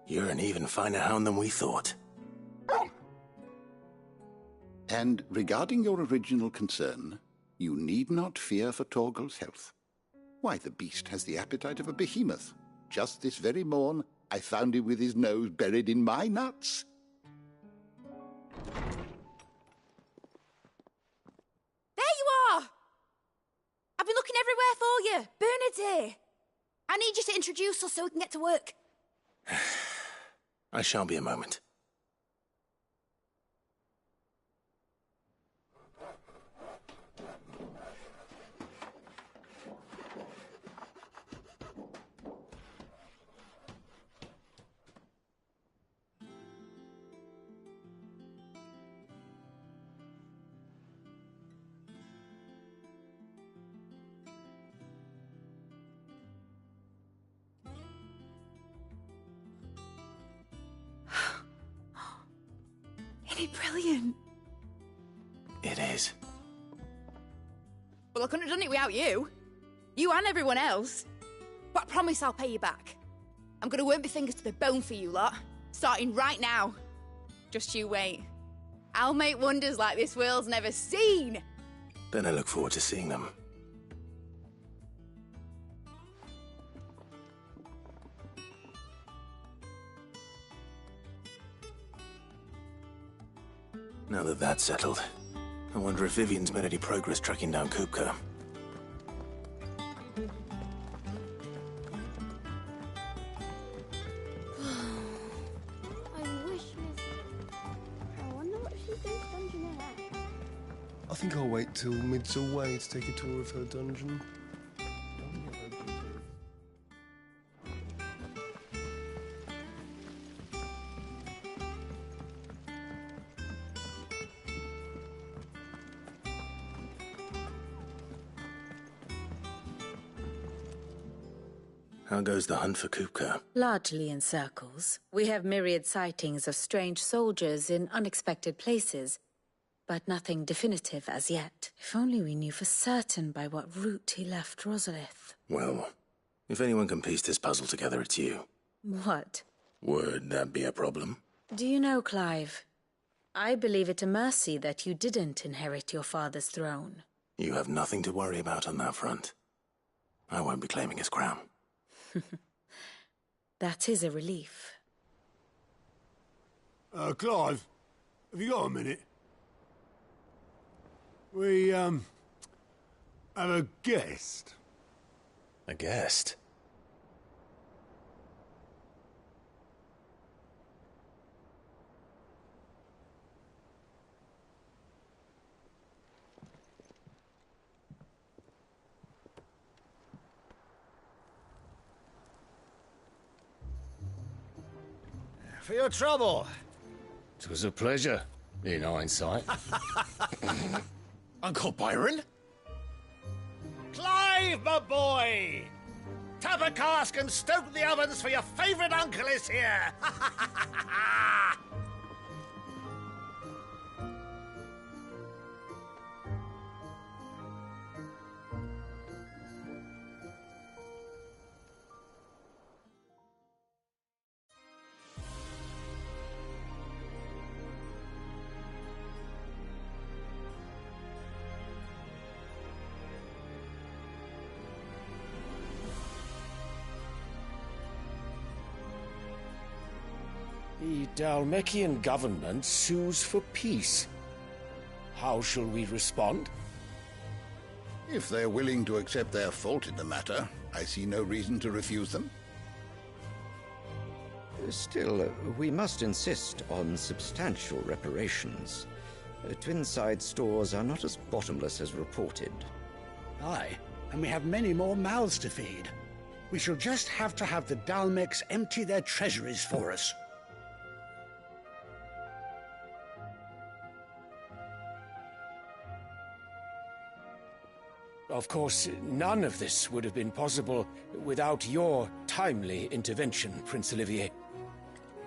You're an even finer hound than we thought. And regarding your original concern, you need not fear for Torgal's health. Why, the beast has the appetite of a behemoth. Just this very morn, I found him with his nose buried in my nuts. There you are! I've been looking everywhere for you. Bernard's here. I need you to introduce us so we can get to work. I shall be a moment. Isn't it brilliant? It is. Well, I couldn't have done it without you. You and everyone else. But I promise I'll pay you back. I'm gonna work my fingers to the bone for you lot, starting right now. Just you wait. I'll make wonders like this world's never seen. Then I look forward to seeing them. Now that that's settled, I wonder if Vivian's made any progress tracking down Kupka. I wish I wonder what she's doing dungeon ahead. I think I'll wait till Mid's away to take a tour of her dungeon. How goes the hunt for Kupka? Largely in circles. We have myriad sightings of strange soldiers in unexpected places, but nothing definitive as yet. If only we knew for certain by what route he left Rosalith. Well, if anyone can piece this puzzle together, it's you. What? Would that be a problem? Do you know, Clive? I believe it a mercy that you didn't inherit your father's throne. You have nothing to worry about on that front. I won't be claiming his crown. That is a relief. Clive, have you got a minute? We, have a guest. A guest? For your trouble. It was a pleasure, in hindsight. Uncle Byron? Clive, my boy! Tap a cask and stoke the ovens, for your favourite uncle is here! The Dhalmekian government sues for peace. How shall we respond? If they're willing to accept their fault in the matter, I see no reason to refuse them. Still, we must insist on substantial reparations. Twinside stores are not as bottomless as reported. Aye, and we have many more mouths to feed. We shall just have to have the Dhalmeks empty their treasuries for us. Of course, none of this would have been possible without your timely intervention, Prince Olivier.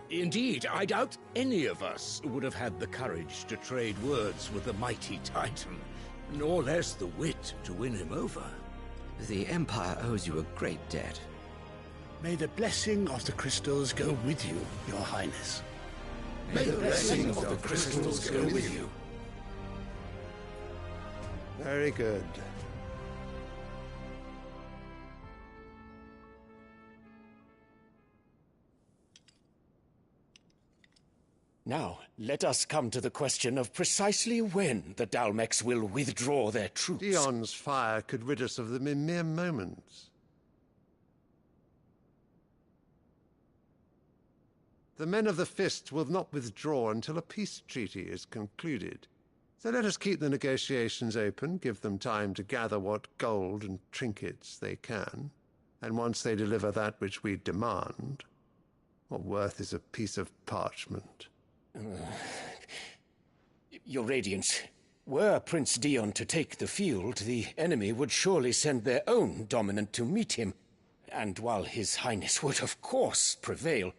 Indeed, I doubt any of us would have had the courage to trade words with the mighty Titan, nor less the wit to win him over. The Empire owes you a great debt. May the blessing of the crystals go with you, Your Highness. May the blessing of the crystals go with you. Very good. Now, let us come to the question of precisely when the Dhalmeks will withdraw their troops. Dion's fire could rid us of them in mere moments. The men of the Fist will not withdraw until a peace treaty is concluded. So let us keep the negotiations open, give them time to gather what gold and trinkets they can, and once they deliver that which we demand, what worth is a piece of parchment? Your Radiance, were Prince Dion to take the field, the enemy would surely send their own dominant to meet him. And while His Highness would of course prevail,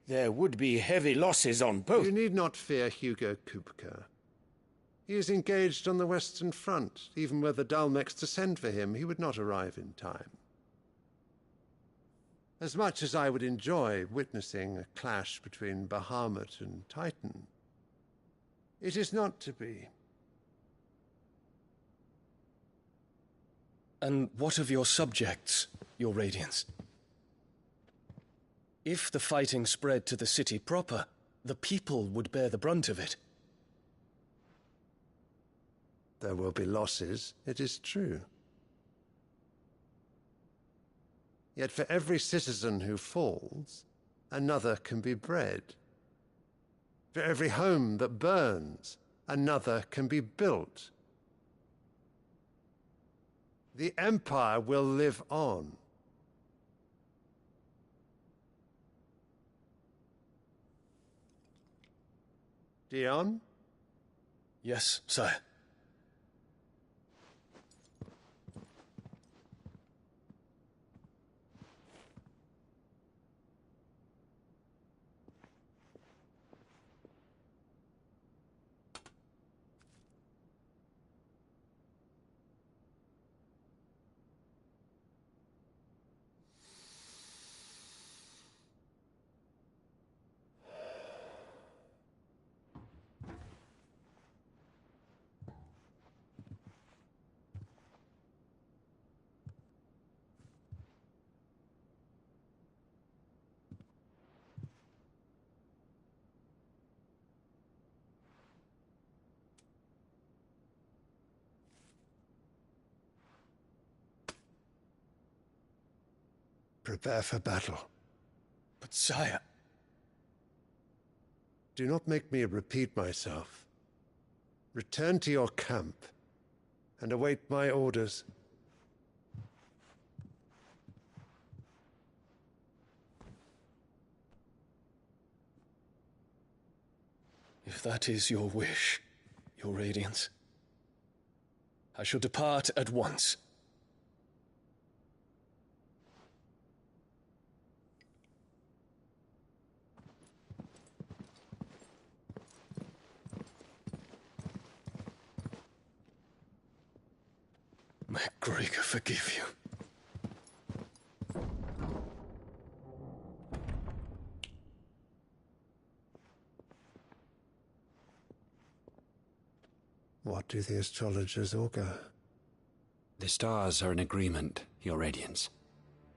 there would be heavy losses on both. You need not fear Hugo Kupka. He is engaged on the Western Front. Even were the Dhalmeks to send for him, he would not arrive in time. As much as I would enjoy witnessing a clash between Bahamut and Titan, it is not to be. And what of your subjects, Your Radiance? If the fighting spread to the city proper, the people would bear the brunt of it. There will be losses, it is true. Yet for every citizen who falls, another can be bred. For every home that burns, another can be built. The Empire will live on. Dion? Yes, sire. Prepare for battle. But sire... Do not make me repeat myself. Return to your camp and await my orders. If that is your wish, Your Radiance, I shall depart at once. May Gregor forgive you. What do the astrologers augur? The stars are in agreement, Your Radiance.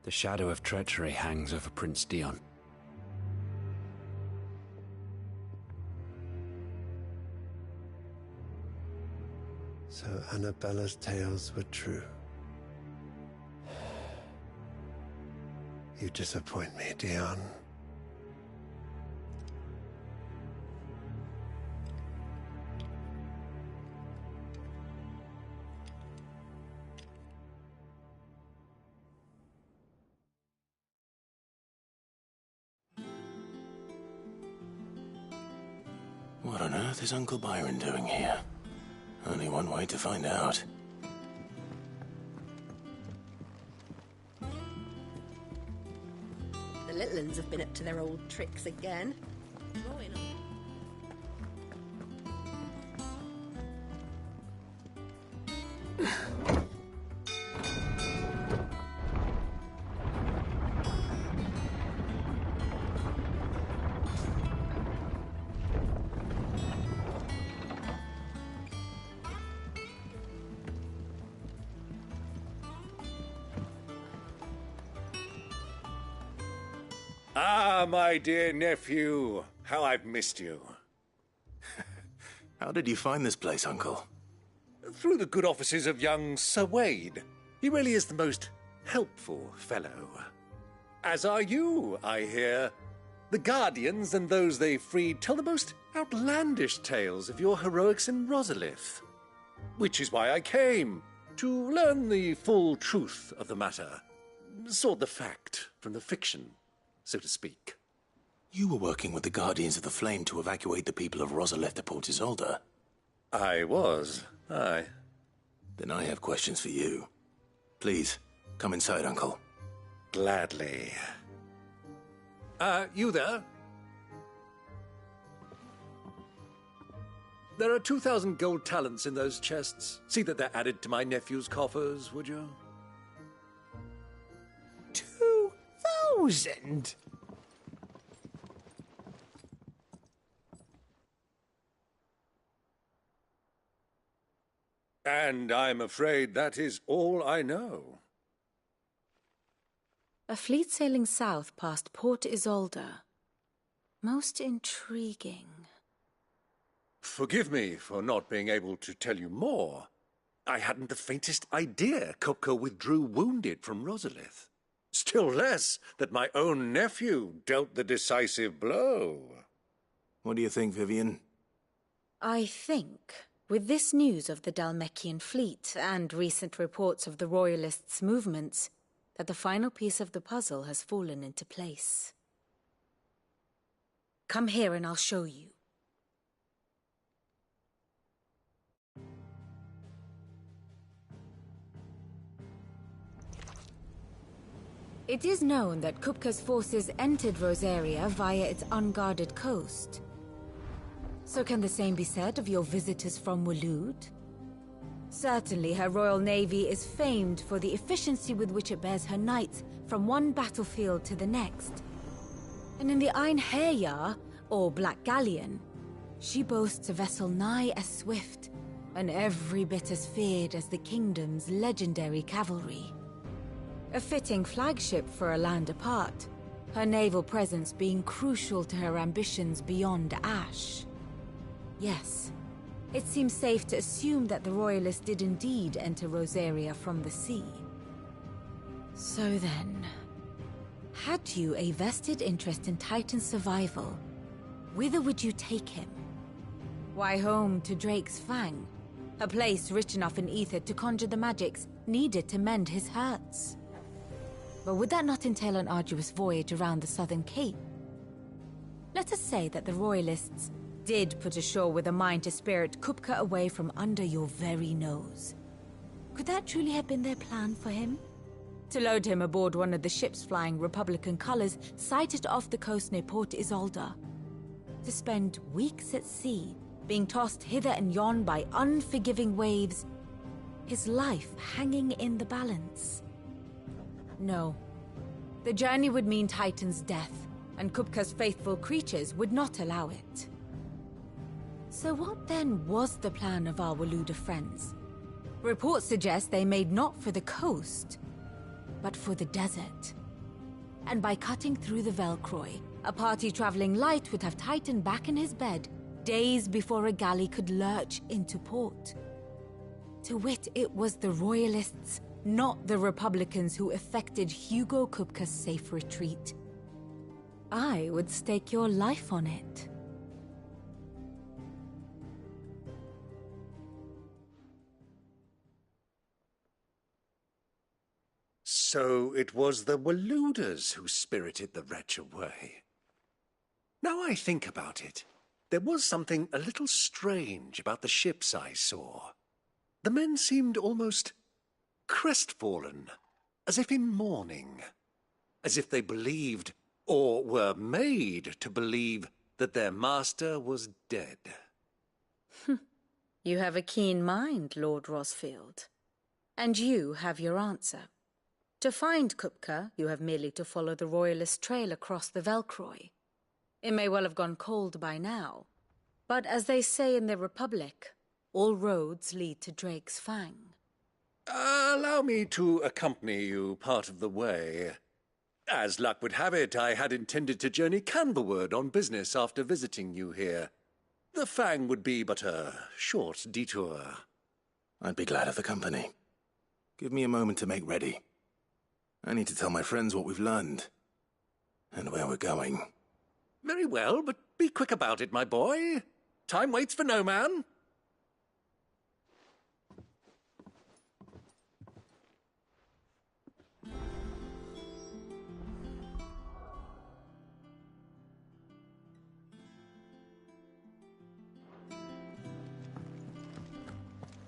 The shadow of treachery hangs over Prince Dion. So Annabella's tales were true. You disappoint me, Dion. What on earth is Uncle Byron doing here? Only one way to find out. The little uns have been up to their old tricks again. Drawing on. Ah, my dear nephew, how I've missed you. How did you find this place, Uncle? Through the good offices of young Sir Wade. He really is the most helpful fellow. As are you, I hear. The Guardians and those they freed tell the most outlandish tales of your heroics in Rosalith. Which is why I came, to learn the full truth of the matter. Sort the fact from the fiction, so to speak. You were working with the Guardians of the Flame to evacuate the people of Rosalith to Port Isolde. I was, aye. Then I have questions for you. Please, come inside, Uncle. Gladly. You there? There are 2,000 gold talents in those chests. See that they're added to my nephew's coffers, would you? 2,000? And I'm afraid that is all I know. A fleet sailing south past Port Isolde. Most intriguing. Forgive me for not being able to tell you more. I hadn't the faintest idea Kupka withdrew wounded from Rosalith. Still less that my own nephew dealt the decisive blow. What do you think, Vivian? I think, with this news of the Dhalmekian fleet and recent reports of the Royalists' movements, that the final piece of the puzzle has fallen into place. Come here and I'll show you. It is known that Kupka's forces entered Rosaria via its unguarded coast. So can the same be said of your visitors from Waloed? Certainly her Royal Navy is famed for the efficiency with which it bears her knights from one battlefield to the next. And in the Einherjar, or Black Galleon, she boasts a vessel nigh as swift and every bit as feared as the kingdom's legendary cavalry. A fitting flagship for a land apart, her naval presence being crucial to her ambitions beyond Ash. Yes, it seems safe to assume that the Royalists did indeed enter Rosaria from the sea. So then, Had you a vested interest in Titan's survival, whither would you take him? Why, home to Drake's Fang, a place rich enough in ether to conjure the magics needed to mend his hurts. But would that not entail an arduous voyage around the Southern Cape? Let us say that the Royalists did put ashore with a mind to spirit Kupka away from under your very nose. Could that truly have been their plan for him? To load him aboard one of the ships flying Republican colors sighted off the coast near Port Isolde. To spend weeks at sea, being tossed hither and yon by unforgiving waves, his life hanging in the balance. No. The journey would mean Titan's death, and Kupka's faithful creatures would not allow it. So what then was the plan of our Waluda friends? Reports suggest they made not for the coast, but for the desert. And by cutting through the Velcroy, a party traveling light would have Titan back in his bed days before a galley could lurch into port. To wit, it was the Royalists, not the Republicans, who effected Hugo Kupka's safe retreat. I would stake your life on it. So it was the Waludas who spirited the wretch away. Now I think about it, there was something a little strange about the ships I saw. The men seemed almost crestfallen, as if in mourning, as if they believed, or were made to believe, that their master was dead. You have a keen mind, Lord Rosfield. And you have your answer. To find Kupka, you have merely to follow the Royalist trail across the Velcroy. It may well have gone cold by now, but as they say in the Republic, all roads lead to Drake's Fang. Allow me to accompany you part of the way. As luck would have it, I had intended to journey Canberward on business after visiting you here. The Fang would be but a short detour. I'd be glad of the company. Give me a moment to make ready. I need to tell my friends what we've learned, and where we're going. Very well, but be quick about it, my boy. Time waits for no man.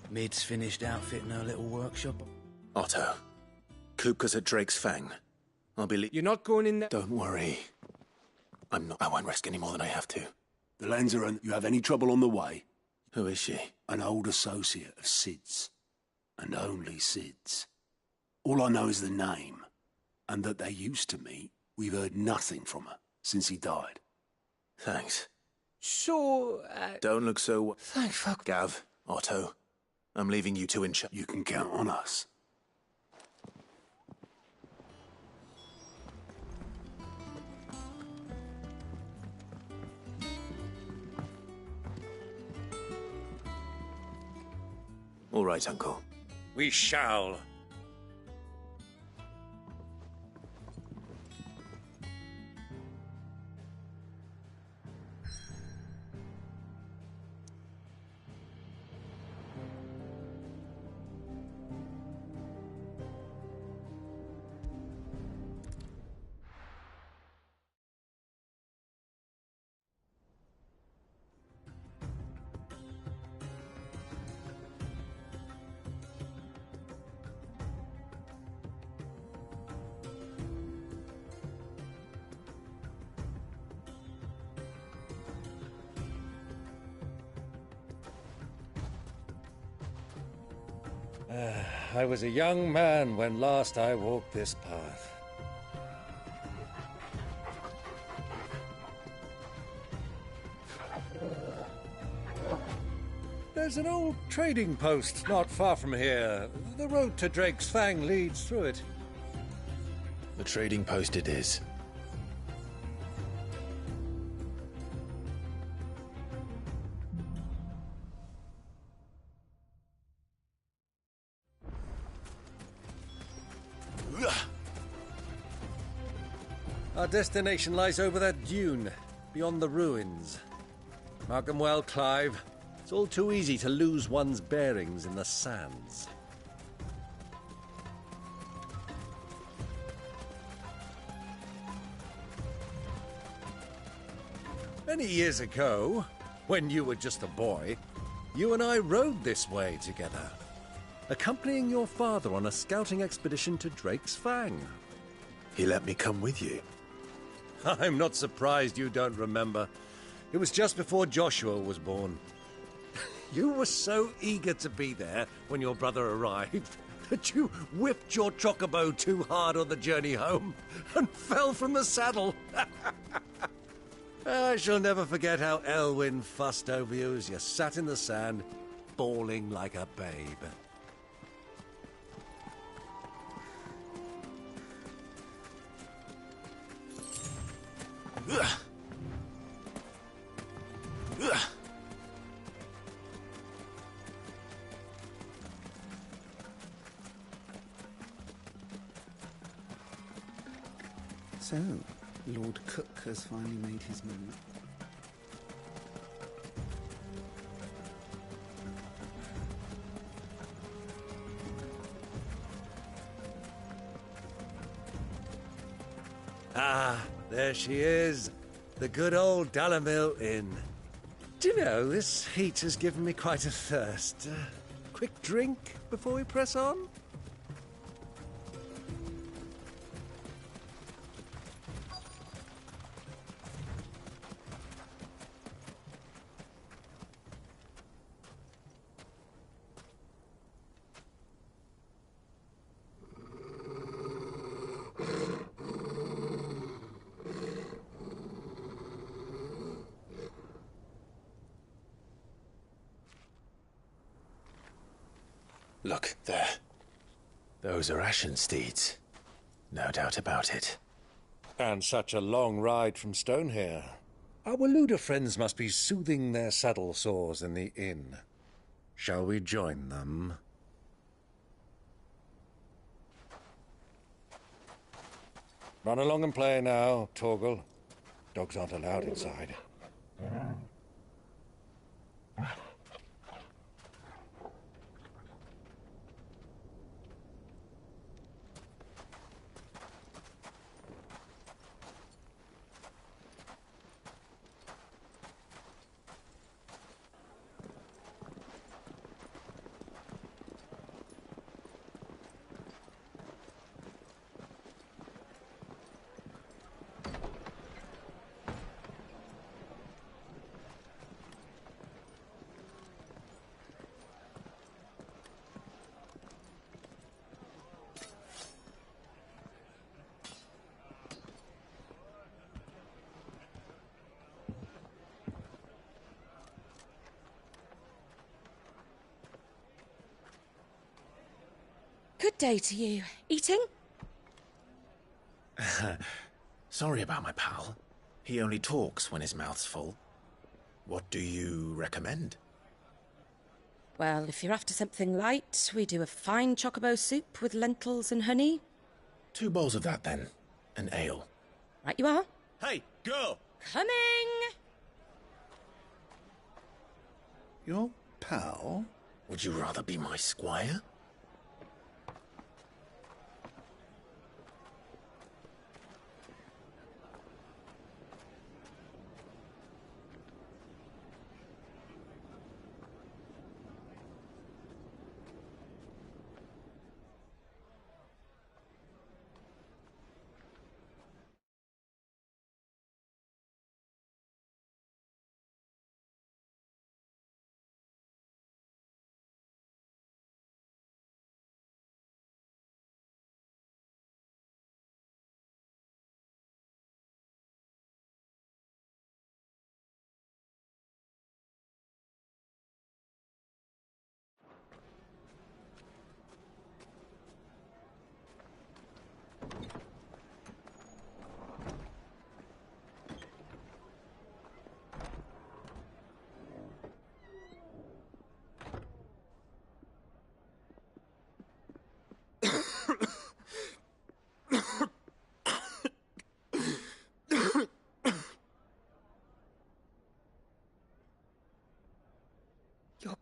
Mid's finished outfitting her little workshop. Otto, Kupka's at Drake's Fang. I'll be You're not going in there? Don't worry. I won't risk any more than I have to. The Lanzaran, you have any trouble on the way? Who is she? An old associate of Sid's. And only Sid's. All I know is the name. And that they used to meet. We've heard nothing from her since he died. Thanks. So, Don't look so... Thank fuck. Gav, Otto, I'm leaving you two in charge. You can count on us. All right, Uncle. We shall. I was a young man when last I walked this path. There's an old trading post not far from here. The road to Drake's Fang leads through it. The trading post it is. Our destination lies over that dune, beyond the ruins. Mark them well, Clive. It's all too easy to lose one's bearings in the sands. Many years ago, when you were just a boy, you and I rode this way together, accompanying your father on a scouting expedition to Drake's Fang. He let me come with you. I'm not surprised you don't remember. It was just before Joshua was born. You were so eager to be there when your brother arrived that you whipped your chocobo too hard on the journey home and fell from the saddle. I shall never forget how Elwyn fussed over you as you sat in the sand, bawling like a babe. So, Lord Cook has finally made his move. Ah, there she is. The good old Dalamil Inn. Do you know, this heat has given me quite a thirst. Quick drink before we press on? Look, there. Those are Ashen steeds. No doubt about it. And such a long ride from Stonehere. Our Waluda friends must be soothing their saddle sores in the inn. Shall we join them? Run along and play now, Torgal. Dogs aren't allowed inside. Good day to you. Eating? Sorry about my pal. He only talks when his mouth's full. What do you recommend? Well, if you're after something light, we do a fine chocobo soup with lentils and honey. 2 bowls of that, then. An ale. Right you are. Hey, girl! Coming! Your pal? Would you rather be my squire?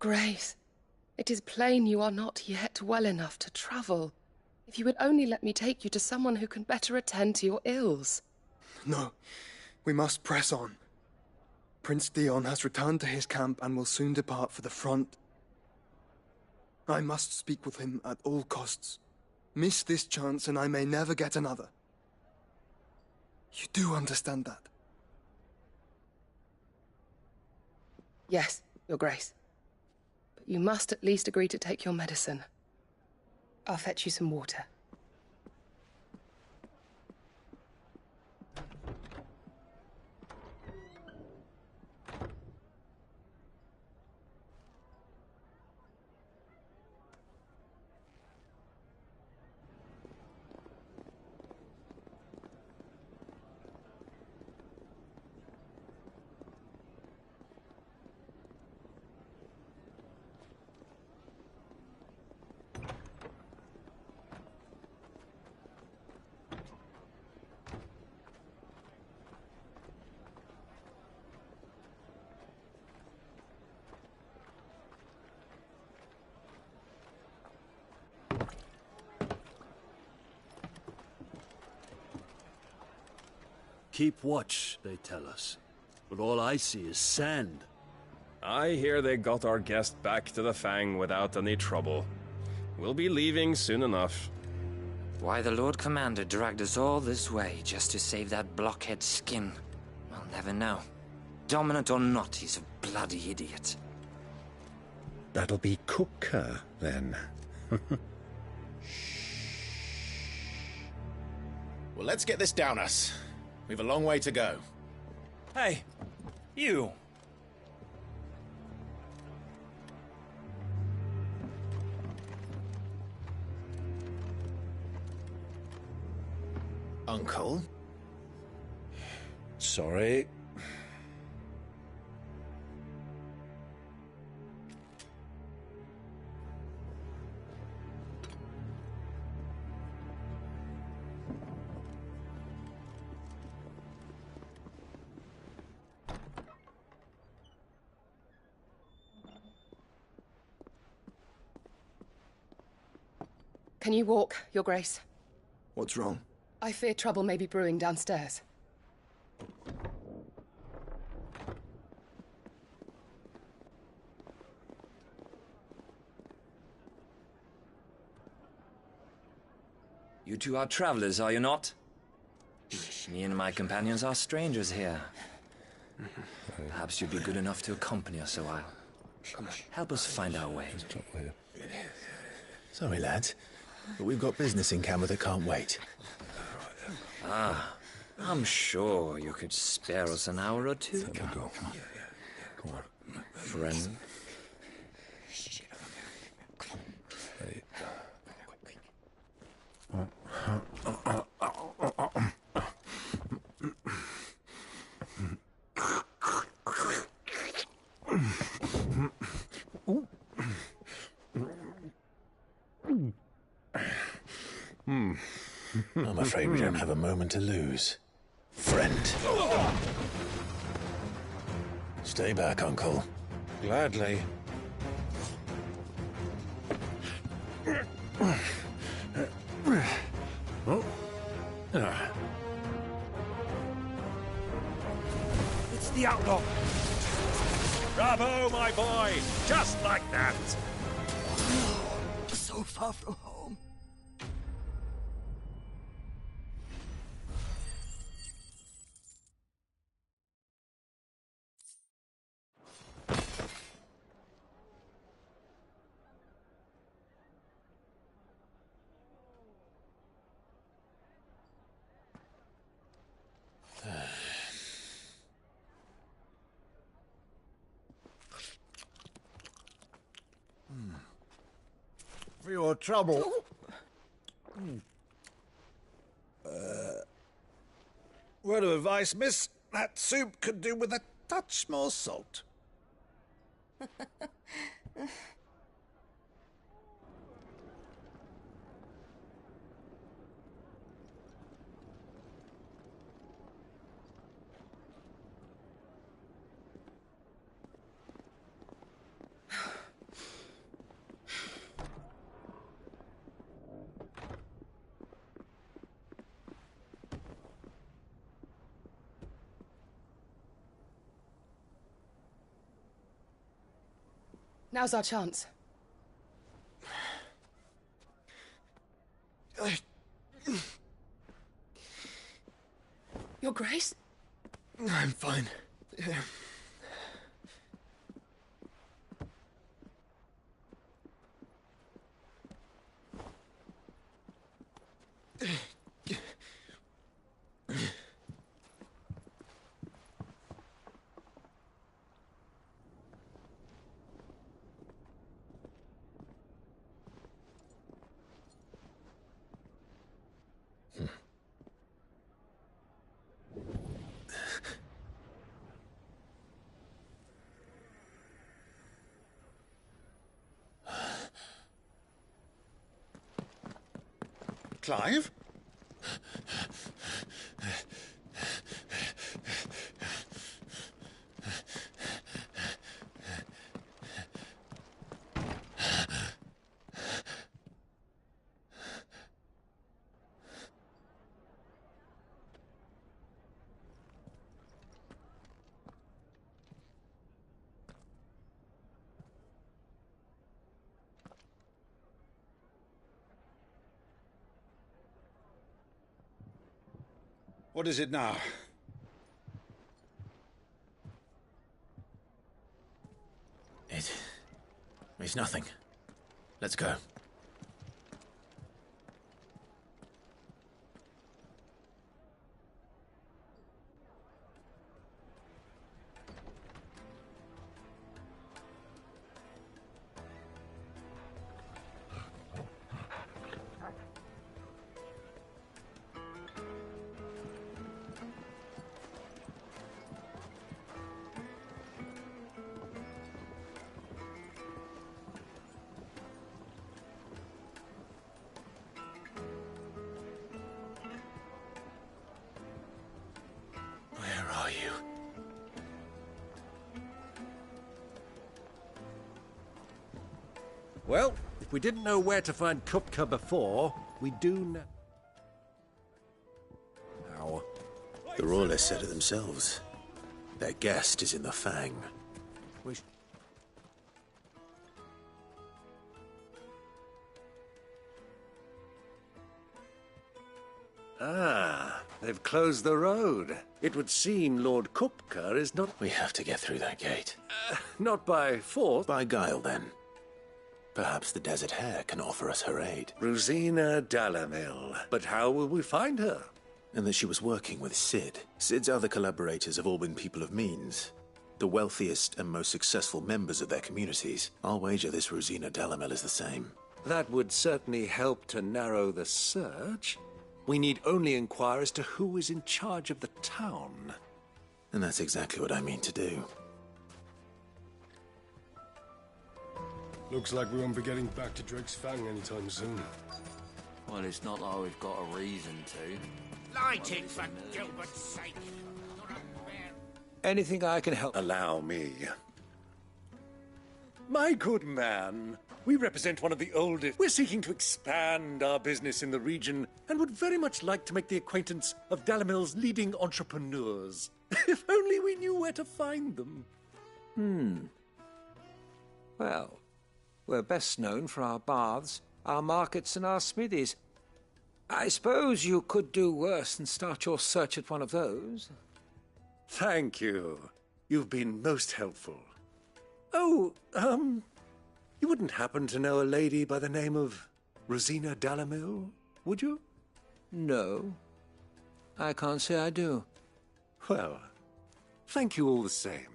Grace, it is plain you are not yet well enough to travel. If you would only let me take you to someone who can better attend to your ills. No, we must press on. Prince Dion has returned to his camp and will soon depart for the front. I must speak with him at all costs. Miss this chance and I may never get another. You do understand that? Yes, Your Grace. But you must at least agree to take your medicine. I'll fetch you some water. Keep watch, they tell us. But all I see is sand. I hear they got our guest back to the Fang without any trouble. We'll be leaving soon enough. Why the Lord Commander dragged us all this way just to save that blockhead skin, I'll never know. Dominant or not, he's a bloody idiot. That'll be Kupka, then. Well, let's get this down us. We've a long way to go. Hey, you. Uncle? Sorry. Can you walk, Your Grace? What's wrong? I fear trouble may be brewing downstairs. You two are travelers, are you not? Me and my companions are strangers here. Perhaps you'd be good enough to accompany us a while. Help us find our way. Sorry, lads, but we've got business in camera that can't wait. Ah, I'm sure you could spare us an hour or two. Go. Come on. Friend. I'm afraid we don't have a moment to lose. Friend. Stay back, Uncle. Gladly. It's the outlaw. Bravo, my boy! Just like that! So far from home. For your trouble. Word of advice, miss. That soup could do with a touch more salt. Now's our chance. Your Grace? I'm fine. Clive? What is it now? It's nothing. Let's go. Well, if we didn't know where to find Kupka before, we do now. Ow. The Royalists said it themselves. Their guest is in the Fang. Ah, they've closed the road. It would seem Lord Kupka is not... We have to get through that gate. Not by force. By guile, then. Perhaps the Desert Hare can offer us her aid. Rosina Dalamil. But how will we find her? And that she was working with Cid. Cid's other collaborators have all been people of means. The wealthiest and most successful members of their communities. I'll wager this Rosina Dalamil is the same. That would certainly help to narrow the search. We need only inquire as to who is in charge of the town. And that's exactly what I mean to do. Looks like we won't be getting back to Drake's Fang anytime soon. Well, it's not like we've got a reason to. Light it for Gilbert's sake. Anything I can help... Allow me. My good man, we represent one of the oldest. We're seeking to expand our business in the region and would very much like to make the acquaintance of Dalamil's leading entrepreneurs. If only we knew where to find them. Well, we're best known for our baths, our markets, and our smithies. I suppose you could do worse than start your search at one of those. Thank you. You've been most helpful. Oh, you wouldn't happen to know a lady by the name of Rosina Dalamil, would you? No. I can't say I do. Well, thank you all the same.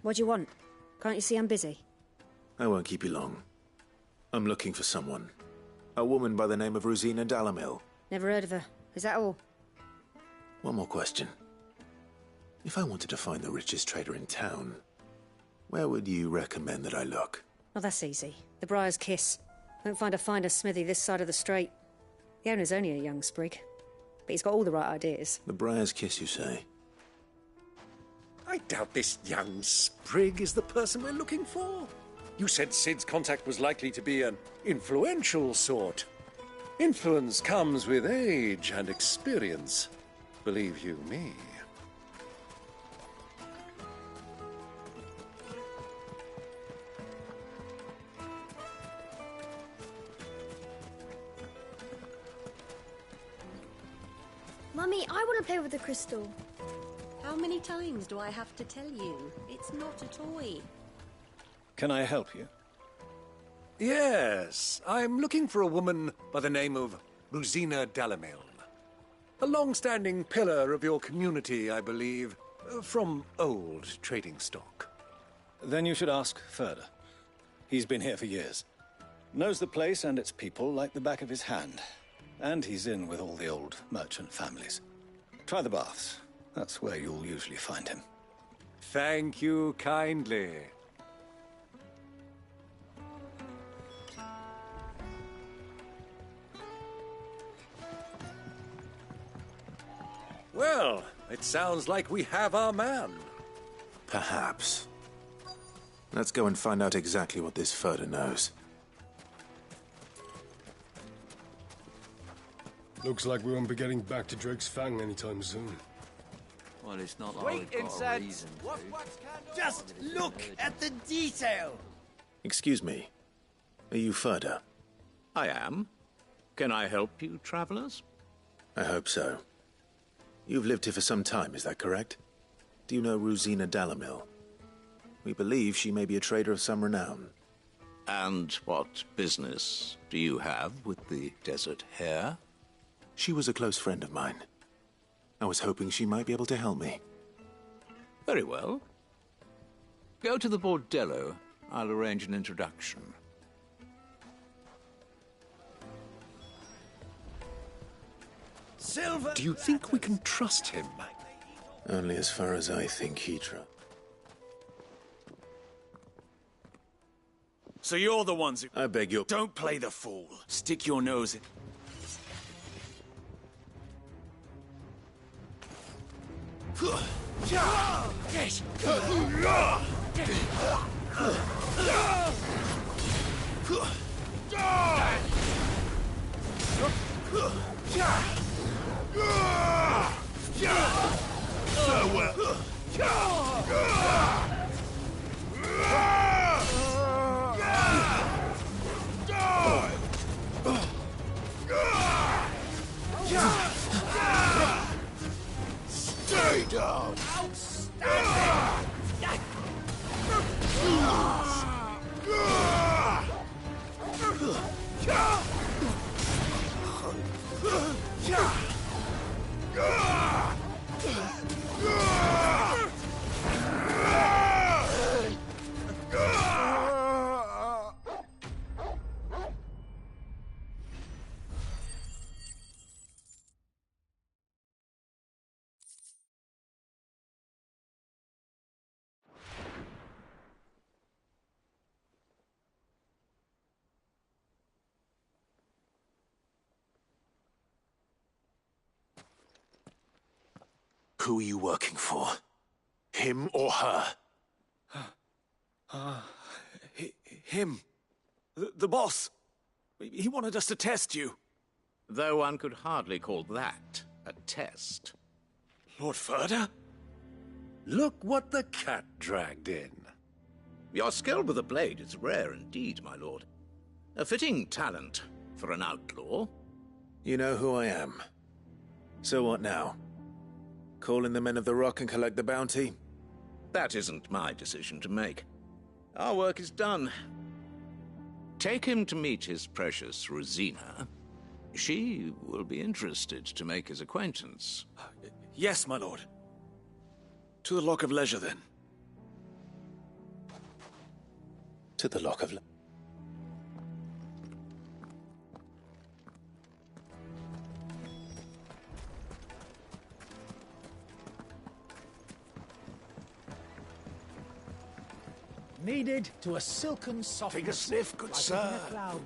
What do you want? Can't you see I'm busy? I won't keep you long. I'm looking for someone. A woman by the name of Rosina Dalamil. Never heard of her. Is that all? One more question. If I wanted to find the richest trader in town, where would you recommend that I look? Oh, that's easy. The Briar's Kiss. Won't find a finer smithy this side of the strait. The owner's only a young sprig, but he's got all the right ideas. The Briar's Kiss, you say? I doubt this young sprig is the person we're looking for. You said Cid's contact was likely to be an influential sort. Influence comes with age and experience, believe you me. Mummy, I want to play with the crystal. How many times do I have to tell you? It's not a toy. Can I help you? Yes, I'm looking for a woman by the name of Rosina Dalamil. A long-standing pillar of your community, I believe, from old trading stock. Then you should ask Ferda. He's been here for years. Knows the place and its people like the back of his hand. And he's in with all the old merchant families. Try the baths. That's where you'll usually find him. Thank you kindly. Well, it sounds like we have our man. Perhaps. Let's go and find out exactly what this Ferda knows. Looks like we won't be getting back to Drake's Fang anytime soon. Well, it's not like we've got a reason to. Just look at the detail! Excuse me. Are you Ferda? I am. Can I help you, travelers? I hope so. You've lived here for some time, is that correct? Do you know Rosina Dalamil? We believe she may be a trader of some renown. And what business do you have with the Desert Hare? She was a close friend of mine. I was hoping she might be able to help me. Very well. Go to the Bordello. I'll arrange an introduction. Silver. Do you think we can trust him? Only as far as I think he trusts. So you're the ones who... I beg your... Don't play the fool. Stick your nose in... Yes. Farewell. Stay down! Who are you working for? Him or her? Him. The boss. He wanted us to test you. Though one could hardly call that a test. Lord Ferda? Look what the cat dragged in. Your skill with the blade is rare indeed, my lord. A fitting talent for an outlaw. You know who I am. So what now? Call in the Men of the Rock and collect the bounty? That isn't my decision to make. Our work is done. Take him to meet his precious Rosina. She will be interested to make his acquaintance. Yes, my lord. To the Lock of Leisure, then. To the Lock of... Needed to a silken softness. Take a sniff, good sir.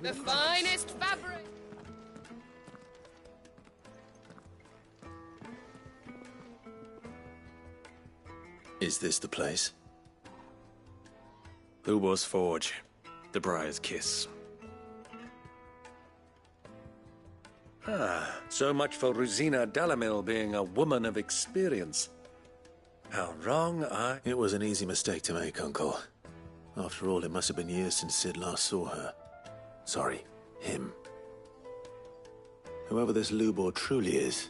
The finest fabric. Is this the place? Ubor's Forge. The Briar's Kiss. So much for Rosina Dalamil being a woman of experience. How wrong I... It was an easy mistake to make, Uncle. After all, it must have been years since Sid last saw her. Sorry, him. Whoever this Lubor truly is,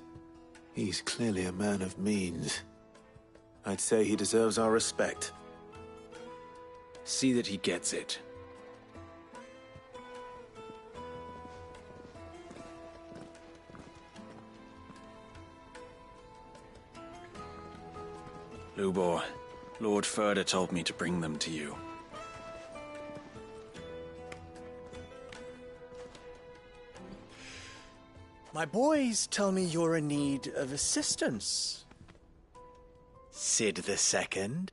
he's clearly a man of means. I'd say he deserves our respect. See that he gets it. Lubor, Lord Furder told me to bring them to you. My boys tell me you're in need of assistance. Sid the Second?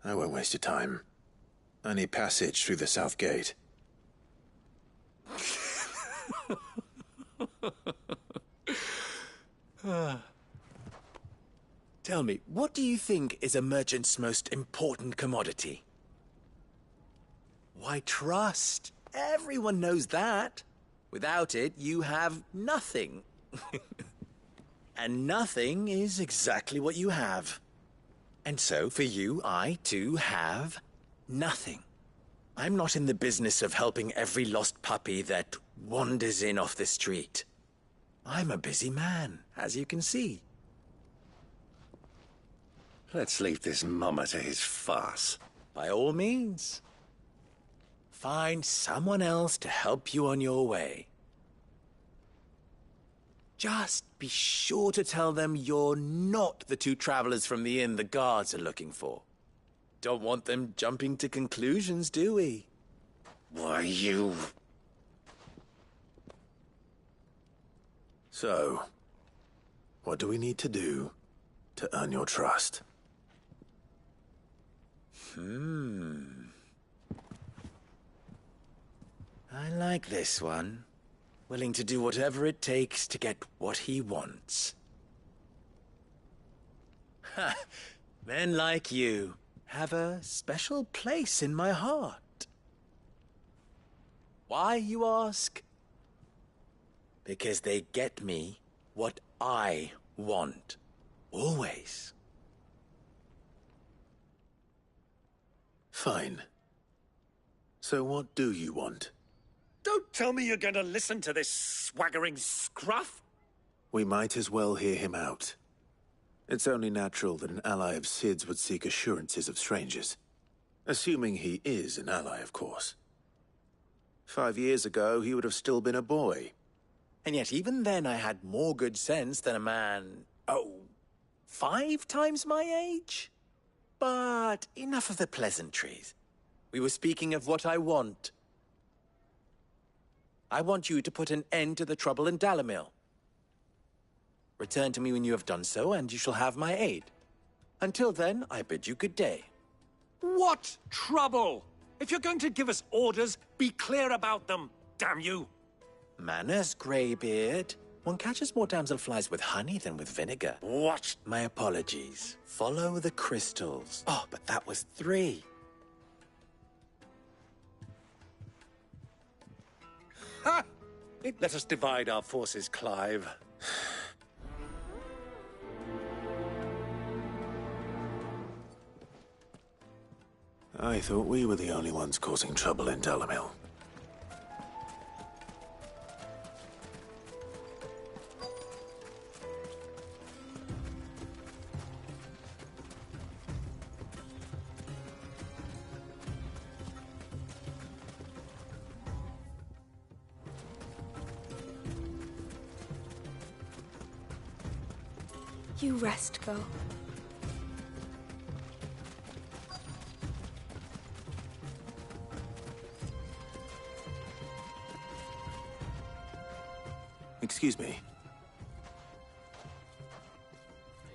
I won't waste your time. I need passage through the south gate. Tell me, what do you think is a merchant's most important commodity? Why, trust. Everyone knows that. Without it, you have nothing. And nothing is exactly what you have. And so, for you, I, too, have nothing. I'm not in the business of helping every lost puppy that wanders in off the street. I'm a busy man, as you can see. Let's leave this mummer to his farce. By all means. Find someone else to help you on your way. Just be sure to tell them you're not the two travelers from the inn the guards are looking for. Don't want them jumping to conclusions, do we? Why, you... So, what do we need to do to earn your trust? I like this one. Willing to do whatever it takes to get what he wants. Ha! Men like you have a special place in my heart. Why, you ask? Because they get me what I want. Always. Fine. So what do you want? Don't tell me you're going to listen to this swaggering scruff! We might as well hear him out. It's only natural that an ally of Sid's would seek assurances of strangers. Assuming he is an ally, of course. 5 years ago, he would have still been a boy. And yet even then I had more good sense than a man... 5 times my age? But enough of the pleasantries. We were speaking of what I want. I want you to put an end to the trouble in Dalamil. Return to me when you have done so, and you shall have my aid. Until then, I bid you good day. What trouble? If you're going to give us orders, be clear about them, damn you! Manners, Greybeard. One catches more damselflies with honey than with vinegar. What? My apologies. Follow the crystals. Oh, but that was 3. Ha! Let us divide our forces, Clive. I thought we were the only ones causing trouble in Dalamil. You rest, girl. Excuse me.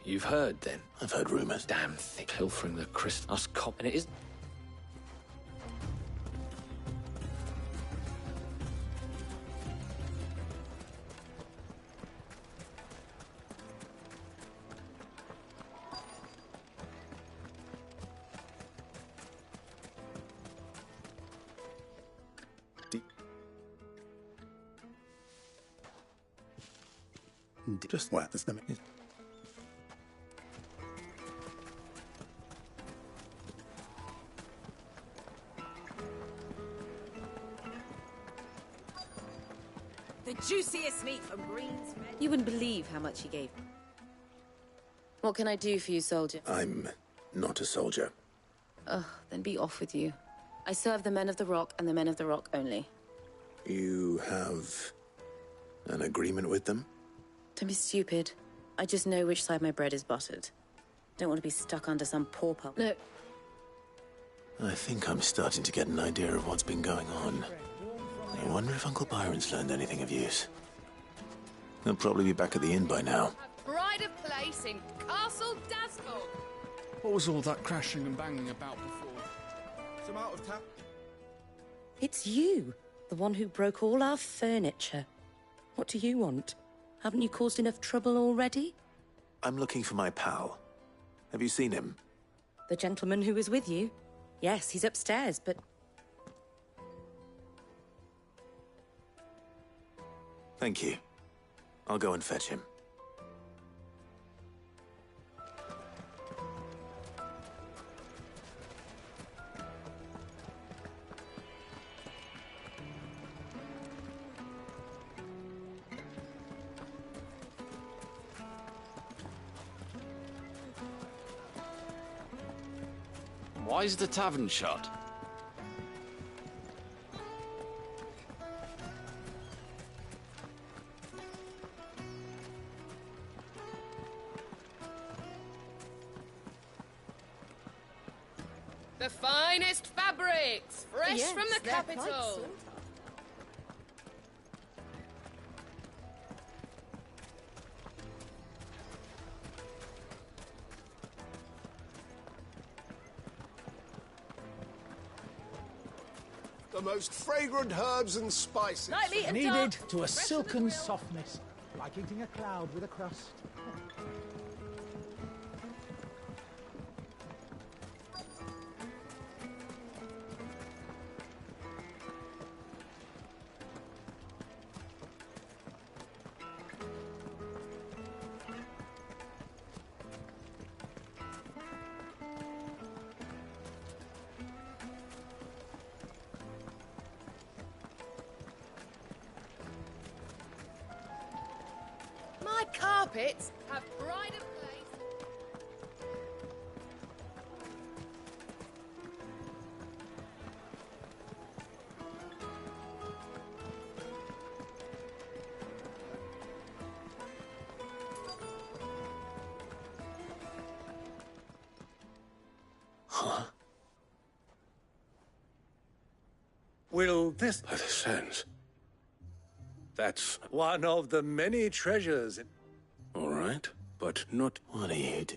You've heard, then? I've heard rumors. Damn thing. Pilfering the crystal. Us cop. And it is... Just what? The juiciest meat from Green's Men. You wouldn't believe how much he gave me. What can I do for you, soldier? I'm not a soldier. Ugh, then be off with you. I serve the men of the Rock and the men of the Rock only. You have an agreement with them? Don't be stupid. I just know which side my bread is buttered. Don't want to be stuck under some pauper. No. I think I'm starting to get an idea of what's been going on. I wonder if Uncle Byron's learned anything of use. He'll probably be back at the inn by now. Bride of place in Castle Dasgul. What was all that crashing and banging about before? Some out of town. It's you, the one who broke all our furniture. What do you want? Haven't you caused enough trouble already? I'm looking for my pal. Have you seen him? The gentleman who was with you? Yes, he's upstairs, but... Thank you. I'll go and fetch him. Why is the tavern shut? The finest fabrics, fresh Yes, from the they're quite capital. sought The most fragrant herbs and spices. Lightly and Kneaded dark, to a fresh from the silken grill. softness, like eating a cloud with a crust. My carpets have pride of place. Huh? Will this... By the sands. That's... one of the many treasures in... all right, but not... What are you do?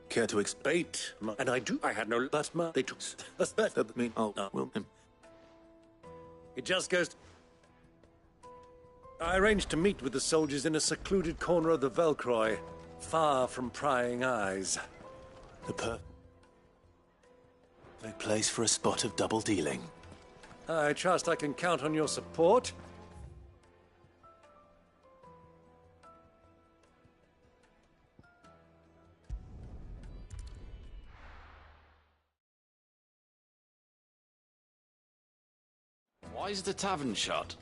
Care to bait, and I do. I had no... But they took... That's that. That mean... Oh, well... It just goes... I arranged to meet with the soldiers in a secluded corner of the Velcroy, far from prying eyes. The perfect place for a spot of double dealing. I trust I can count on your support. Why is the tavern shut?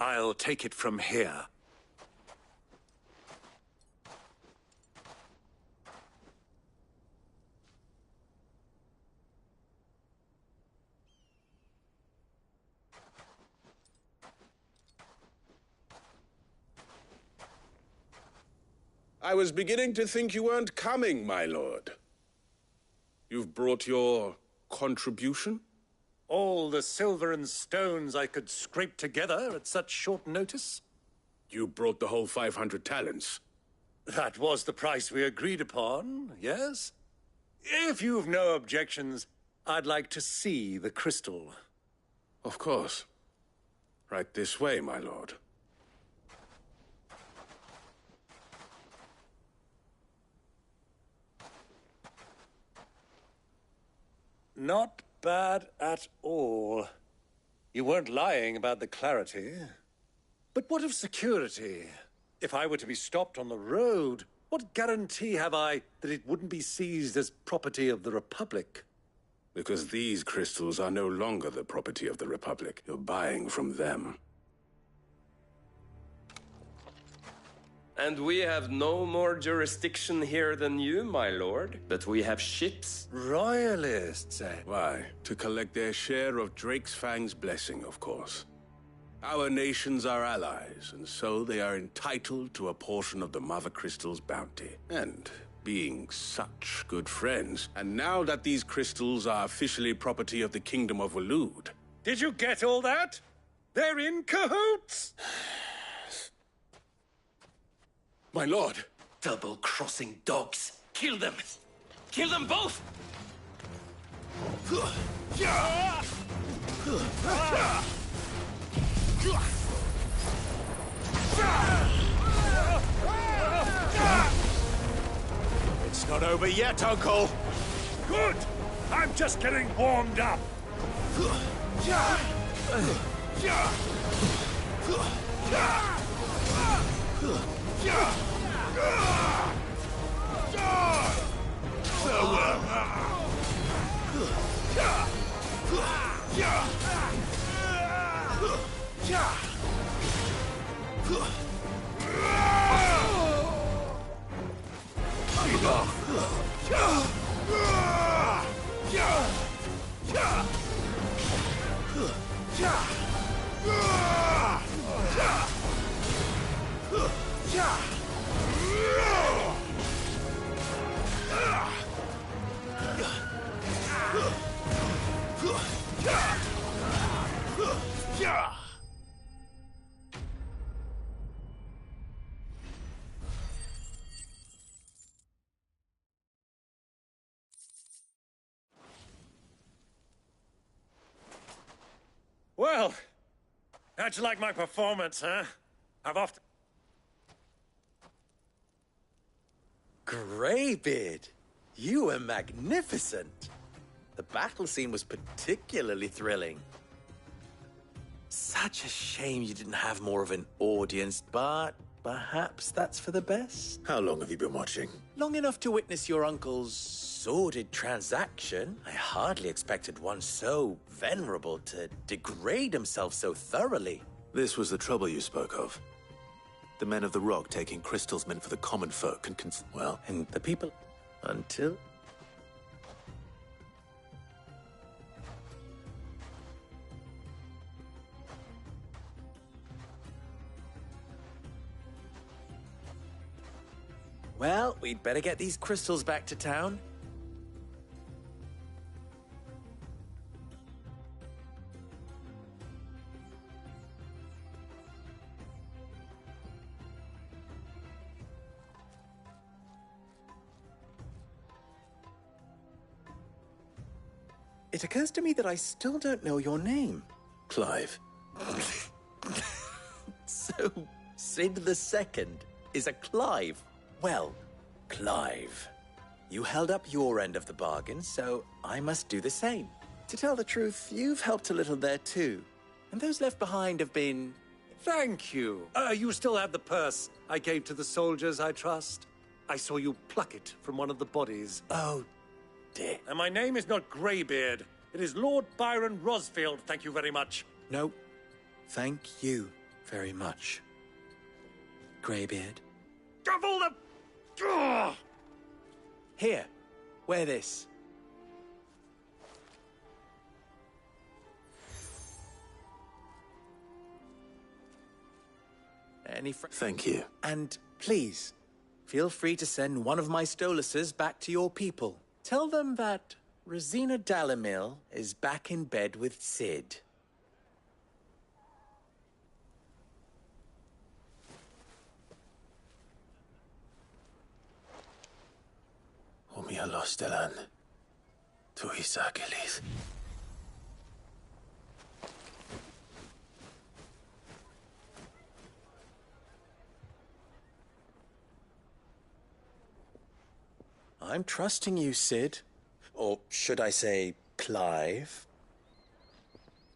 I'll take it from here. I was beginning to think you weren't coming, my lord. You've brought your contribution? All the silver and stones I could scrape together at such short notice? You brought the whole 500 talents. That was the price we agreed upon, yes? If you've no objections, I'd like to see the crystal. Of course. Right this way, my lord. Not bad at all. You weren't lying about the clarity. But what of security? If I were to be stopped on the road, what guarantee have I that it wouldn't be seized as property of the Republic? Because these crystals are no longer the property of the Republic. You're buying from them. And we have no more jurisdiction here than you, my lord. But we have ships. Royalists, eh? Why? To collect their share of Drake's Fang's blessing, of course. Our nations are allies, and so they are entitled to a portion of the Mother Crystal's bounty. And being such good friends, and now that these crystals are officially property of the Kingdom of Waloed... Did you get all that? They're in cahoots! My lord! Double-crossing dogs! Kill them! Kill them both! It's not over yet, Uncle! Good! I'm just getting warmed up! Well, how'd you like my performance, huh? I've often... Greybeard, you were magnificent. The battle scene was particularly thrilling. Such a shame you didn't have more of an audience, but perhaps that's for the best. How long have you been watching? Long enough to witness your uncle's sordid transaction. I hardly expected one so venerable to degrade himself so thoroughly. This was the trouble you spoke of. The men of the Rock taking crystals meant for the common folk and well, and the people until... Well, we'd better get these crystals back to town. It occurs to me that I still don't know your name. Clive. So, Sid the Second is a Clive. Well, Clive, you held up your end of the bargain, so I must do the same. To tell the truth, you've helped a little there too. And those left behind have been... Thank you. You still have the purse I gave to the soldiers, I trust. I saw you pluck it from one of the bodies. Oh, dear. And my name is not Greybeard. It is Lord Byron Rosfield, thank you very much. No, thank you very much, Greybeard. Of all the... Ugh! Here, wear this. Thank you. And please, feel free to send one of my Stoluses back to your people. Tell them that Rosina Dalimil is back in bed with Cid. Omia Lostelan. Tu Isagelis. I'm trusting you, Cid. Or should I say, Clive?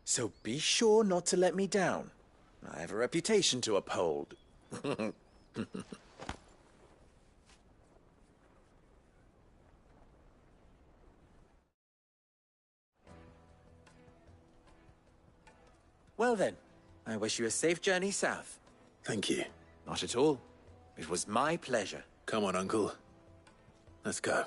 So be sure not to let me down. I have a reputation to uphold. Well then, I wish you a safe journey south. Thank you. Not at all. It was my pleasure. Come on, Uncle. Let's go.